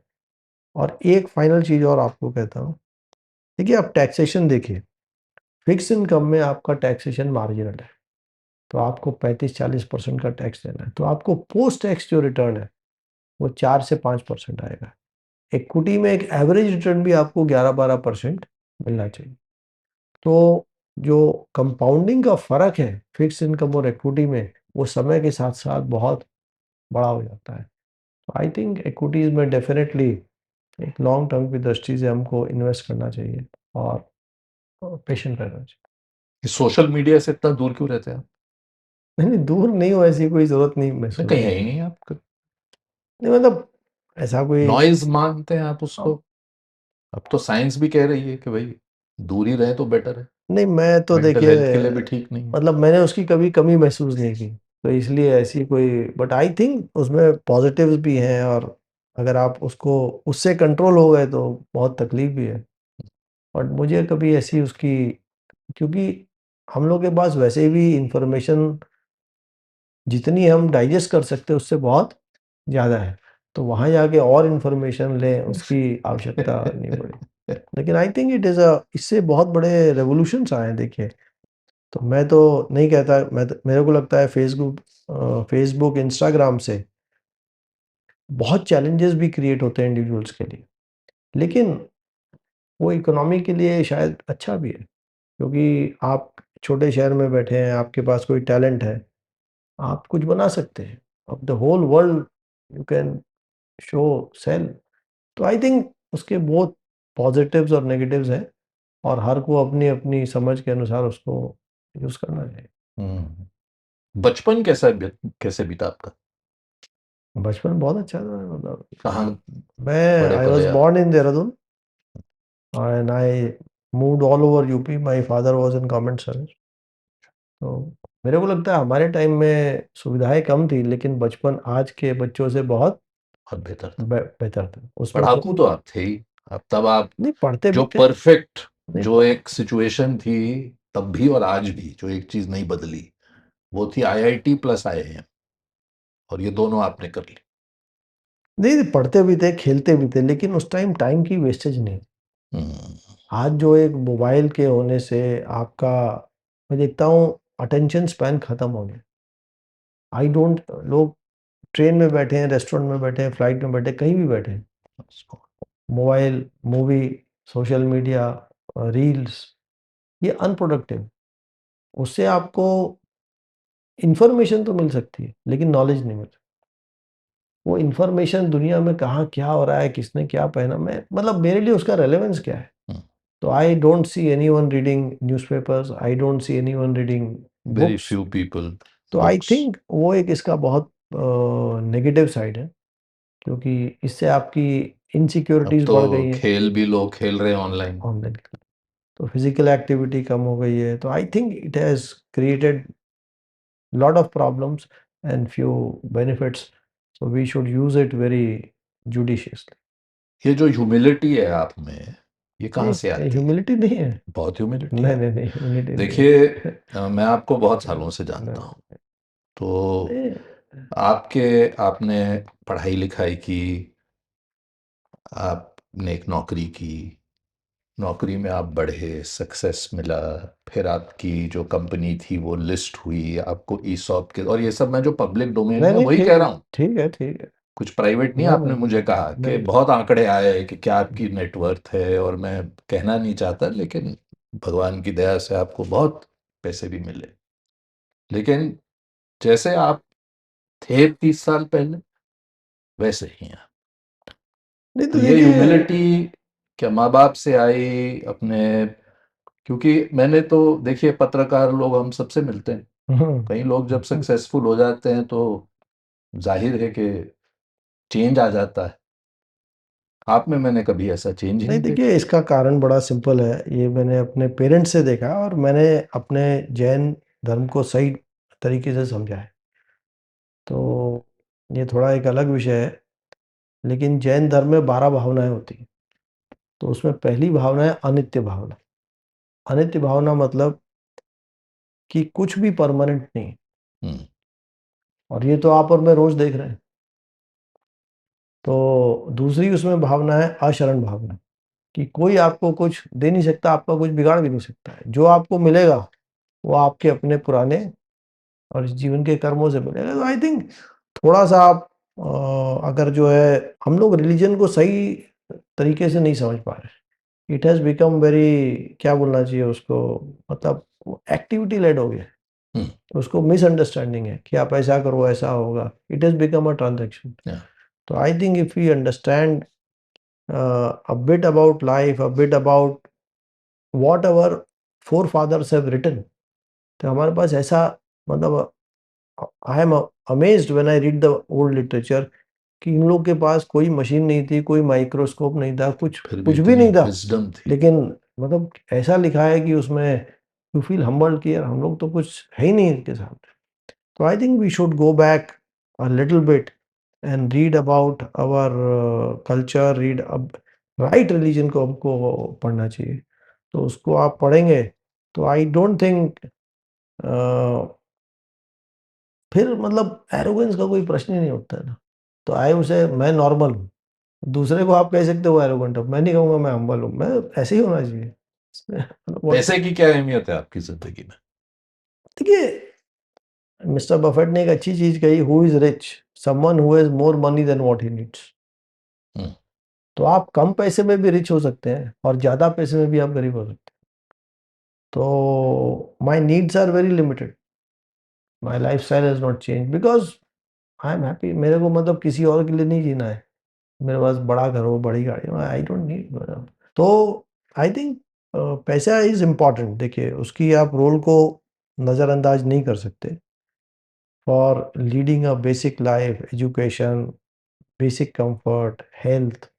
और एक फाइनल चीज़ और आपको कहता हूँ, देखिए आप टैक्सेशन देखिए, फिक्स इनकम में आपका टैक्सेशन मार्जिनल है, तो आपको 35-40% का टैक्स देना है। तो आपको पोस्ट टैक्स जो रिटर्न है वो 4 से 5% आएगा। इक्विटी में एक एवरेज रिटर्न भी आपको 11-12% मिलना चाहिए। तो जो कंपाउंडिंग का फ़र्क है फिक्स इनकम और इक्विटी में, वो समय के साथ साथ बहुत बड़ा हो जाता है। तो आई थिंक इक्विटीज़ में डेफिनेटली एक लॉन्ग टर्म की दृष्टि से हमको इन्वेस्ट करना चाहिए और पेशेंट रहना चाहिए। सोशल मीडिया से इतना दूर क्यों रहते हैं आप? नहीं, दूर नहीं हो, ऐसी कोई ज़रूरत नहीं नहीं, महसूस कहीं है होती। ही नहीं आप। नहीं मतलब ऐसा कोई नॉइज मानते हैं आप उसको? अब तो साइंस भी कह रही है कि भाई दूर ही रहे तो बेटर है, नहीं, मैं तो मेंटल देखिए हेल्थ के लिए भी ठीक नहीं है। मतलब मैंने उसकी कभी कमी महसूस नहीं की, तो इसलिए ऐसी कोई, बट आई थिंक उसमें पॉजिटिव्स भी हैं और अगर आप उसको उससे कंट्रोल हो गए तो बहुत तकलीफ भी है। बट मुझे कभी ऐसी उसकी, क्योंकि हम लोग के पास वैसे भी इंफॉर्मेशन जितनी हम डाइजेस्ट कर सकते हैं उससे बहुत ज़्यादा है। तो वहाँ जाके और इंफॉर्मेशन लें उसकी आवश्यकता नहीं पड़ी। लेकिन आई थिंक इट इज़ इससे बहुत बड़े रेवोल्यूशंस आए हैं देखिए। तो मैं तो नहीं कहता, मेरे को लगता है फेसबुक इंस्टाग्राम से बहुत चैलेंजेस भी क्रिएट होते हैं इंडिविजुअल्स के लिए, लेकिन वो इकोनॉमी के लिए शायद अच्छा भी है, क्योंकि आप छोटे शहर में बैठे हैं, आपके पास कोई टैलेंट है, आप कुछ बना सकते हैं। अब the whole world you can show sale. तो आई थिंक उसके बहुत पॉजिटिव्स और नेगेटिव्स हैं, और हर को अपनी अपनी समझ के अनुसार उसको यूज़ करना चाहिए। बचपन कैसे बीता आपका? बचपन बहुत अच्छा था, मतलब कहाँ मैं बड़े आई वाज पले आप? Born in Dehradun and I moved all over UP. My father was in government service. तो मेरे को लगता है हमारे टाइम में सुविधाएं कम थी, लेकिन बचपन आज के बच्चों से बहुत बहुत बेहतर था। बेहतर था उसमें। तो पढ़ाकू तो आप थे ही। आप नहीं, पढ़ते जो भी थे। परफेक्ट, नहीं, जो एक सिचुएशन थी तब भी और आज भी, जो एक चीज नहीं बदली, वो थी आईआईटी प्लस आईआईएम, और ये दोनों आपने कर ली। नहीं, पढ़ते भी थे, खेलते भी थे, लेकिन उस टाइम की वेस्टेज नहीं। हम्म, आज जो एक मोबाइल के होने से आपका, मैं देखता हूँ अटेंशन स्पैन खत्म हो गया। आई डोंट लोग ट्रेन में बैठे हैं, रेस्टोरेंट में बैठे हैं, फ्लाइट में बैठे हैं, कहीं भी बैठे हैं, mobile, movie, social media, reels, ये अनप्रोडक्टिव। उससे आपको इंफॉर्मेशन तो मिल सकती है, लेकिन नॉलेज नहीं मिल सकती। वो इंफॉर्मेशन दुनिया में कहाँ क्या हो रहा है, किसने क्या पहना, मैं मतलब मेरे लिए उसका रेलेवेंस क्या है? तो I don't see anyone reading newspapers, I don't see anyone reading very books. Few people तो आई बुक्स। थिंक वो एक इसका बहुत नेगेटिव साइड है, क्योंकि इससे आपकी अब इनसिक्योरिटीज़ तो बढ़ गई हैं खेल भी लोग खेल रहे हैं ऑनलाइन। ऑनलाइन। तो फिजिकल एक्टिविटी कम हो गई है, तो I think it has created lot of problems and few benefits, so we should use it very judiciously. ये जो ह्यूमिलिटी है आप में, ये कहाँ से नहीं, आती है? ह्यूमिलिटी नहीं है। बहुत ह्यूमिलिटी नहीं, है। नहीं, नहीं, ह्यूमिलिटी नहीं है। देखिए, मैं आपको बहुत सालों से नहीं, जानता हूँ। नहीं, तो नहीं, आपने पढ़ाई लिखाई की, आपने एक नौकरी की, नौकरी में आप बढ़े, सक्सेस मिला, फिर आपकी जो कंपनी थी वो लिस्ट हुई, आपको ईसॉप के, और ये सब मैं जो पब्लिक डोमेन नहीं, में नहीं, वही कह ठीक रहा है, हूँ, ठीक है, ठीक है। कुछ प्राइवेट नहीं। नहीं, आपने नहीं, मुझे कहा कि नहीं, बहुत आंकड़े आए कि क्या आपकी नेटवर्थ है, और मैं कहना नहीं चाहता, लेकिन भगवान की दया से आपको बहुत पैसे भी मिले, लेकिन जैसे आप थे 30 साल पहले, वैसे ही हैं। नहीं, तो तो ये देखिए। ह्यूमिलिटी क्या माँ बाप से आई अपने? क्योंकि मैंने तो, देखिए, पत्रकार लोग हम सबसे मिलते हैं। कई लोग जब सक्सेसफुल हो जाते हैं तो जाहिर है कि चेंज आ जाता है। आप में मैंने कभी ऐसा चेंज ही नहीं, नहीं देखा। देखिए, इसका कारण बड़ा सिंपल है। ये मैंने अपने पेरेंट्स से देखा, और मैंने अपने जैन धर्म को सही तरीके से समझा है। तो ये थोड़ा एक अलग विषय है, लेकिन जैन धर्म में 12 भावनाएं होती हैं। तो उसमें पहली भावना है अनित्य भावना। अनित्य भावना मतलब कि कुछ भी परमानेंट नहीं है, हम्म, और ये तो आप और मैं रोज देख रहे हैं। तो दूसरी उसमें भावना है अशरण भावना, कि कोई आपको कुछ दे नहीं सकता, आपका कुछ बिगाड़ भी नहीं सकता है। जो आपको मिलेगा वो आपके अपने पुराने और इस जीवन के कर्मों से मिलेगा। तो आई थिंक थोड़ा सा आप अगर जो है, हम लोग रिलीजन को सही तरीके से नहीं समझ पा रहे। इट हैज़ बिकम वेरी, क्या बोलना चाहिए उसको, मतलब एक्टिविटी लेड हो गया। हम्म, उसको मिसअंडरस्टैंडिंग है कि आप ऐसा करो ऐसा होगा। It has become a transaction. Yeah, तो I think if we understand a bit about life, a bit about what our forefathers have written, तो हमारे पास ऐसा, मतलब I am amazed when I read the old literature, कि इन लोग के पास कोई मशीन नहीं थी, कोई माइक्रोस्कोप नहीं था, कुछ फिर भी कुछ भी इतनी नहीं था, विजडम थी। लेकिन मतलब ऐसा लिखा है कि उसमें यू फील हम्बल्ड कि यार हम लोग तो कुछ है ही नहीं इनके सामने। तो I think we should go back a little bit and read about our culture, read अब right religion को हमको पढ़ना चाहिए। तो उसको आप पढ़ेंगे तो आई डोंट थिंक फिर मतलब एरोगेंस का कोई प्रश्न ही नहीं उठता है ना। तो आए उसे मैं नॉर्मल हूँ, दूसरे को आप कह सकते हो एरोगेंट हो, मैं नहीं कहूँगा मैं हम्बल हूँ, मैं ऐसे ही होना चाहिए। What- पैसे की क्या अहमियत है आपकी जिंदगी में? देखिए, मिस्टर बफेट ने एक अच्छी चीज कही, who is rich, someone who has more money than what he needs. Hmm, तो आप कम पैसे में भी रिच हो सकते हैं, और ज़्यादा पैसे में भी आप गरीब हो सकते हैं। तो my needs are very limited, my life style has not change because I am happy. मेरे को मतलब किसी और के लिए नहीं जीना है, मेरे पास बड़ा घर हो, बड़ी गाड़ी हो, आई डोंट नीड। तो आई थिंक पैसा इज़ इम्पोर्टेंट। देखिए, उसकी आप रोल को नज़रअंदाज नहीं कर सकते। For leading a basic life, education, basic comfort, health,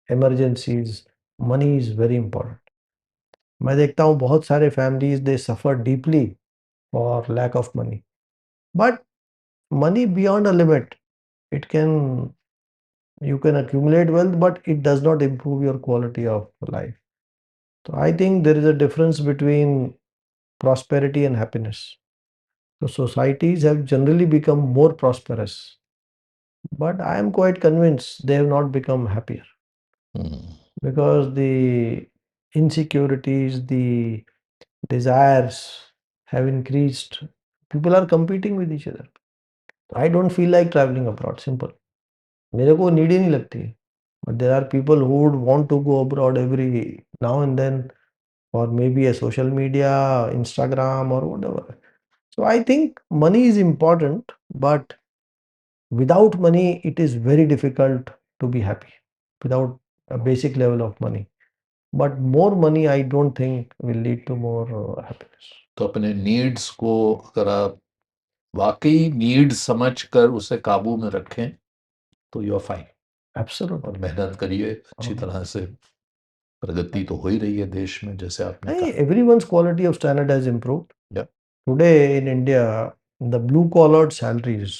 emergencies, money is very important. मैं देखता हूँ बहुत सारे families they suffer deeply for lack of money. But money beyond a limit, it can, you can accumulate wealth, but it does not improve your quality of life. So I think there is a difference between prosperity and happiness. So societies have generally become more prosperous, but I am quite convinced they have not become happier, because the insecurities, the desires have increased. People are competing with each other. I don't feel like traveling abroad, simple. मेरे को need ही नहीं लगती है। But there are people who would want to go abroad every now and then, और maybe a social media, Instagram or whatever. So I think money is important, but without money it is very difficult to be happy without a basic level of money. But more money I don't think will lead to more happiness. तो अपने needs को अगर आप वाकई need समझकर उसे काबू में रखें तो यू आर फाइन। Absolutely. और मेहनत करिए, अच्छी तरह से प्रगति तो हो ही रही है देश में, जैसे आपने Hey, कहा। everyone's quality of standard has improved. Yeah. Today in India, the blue collared salaries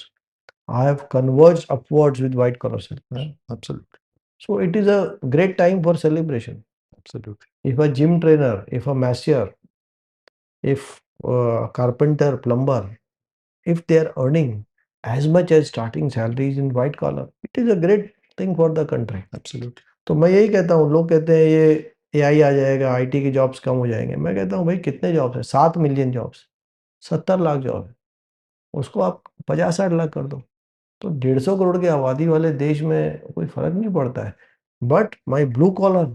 have converged upwards with white collar salaries. Yeah, absolutely. So it is a great time for celebration. Absolutely. If a gym trainer, if a masseur, if a carpenter, plumber, if they are earning as much as starting salaries in white collar, it is a great thing for the country. Absolutely. तो मैं यही कहता हूँ, लोग कहते हैं ये AI आ जाएगा, IT की जॉब्स कम हो जाएंगे। मैं कहता हूँ भाई, कितने जॉब्स हैं? 7 मिलियन जॉब्स, 70 लाख जॉब है, उसको आप 50-60 लाख कर दो, तो 150 करोड़ की आबादी वाले देश में कोई फर्क नहीं पड़ता है। But my blue collar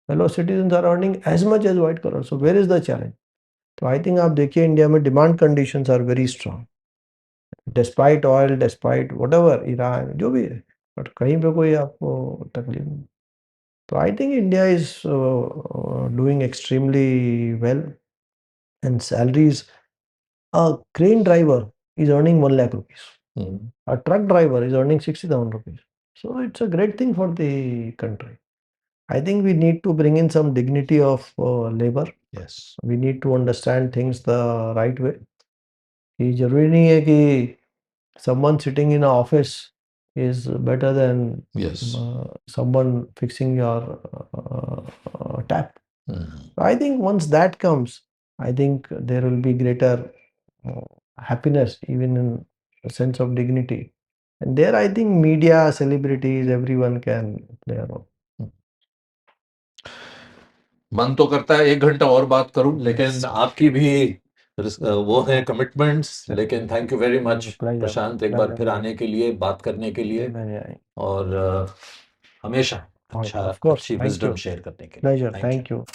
fellow citizen are earning as much as white collar, so where is the challenge? तो आई थिंक आप देखिए, इंडिया में demand conditions are very strong, despite oil, despite whatever, Iran जो भी है, but कहीं पे कोई आपको तकलीफ नहीं। तो I think India is doing extremely well, and salaries, a crane driver is earning 1 lakh rupees. A truck driver is earning 60,000 rupees. So it's a great thing for the country. I think we need to bring in some dignity of labor. Yes. We need to understand things the right way. कि जरूरी नहीं है कि someone sitting in an office is better than Yes. someone fixing your tap. I think once that comes, I think there will be greater happiness, even in a sense of dignity. And there, I think media, celebrities, everyone can play a role. मन तो करता है 1 घंटा और बात करूं, लेकिन आपकी भी वो है कमिटमेंट्स। लेकिन थैंक यू वेरी मच प्रशांत, एक बार फिर आने के लिए, बात करने के लिए, और हमेशा अच्छी विजडम शेयर करने के लिए। Pleasure. Thank you.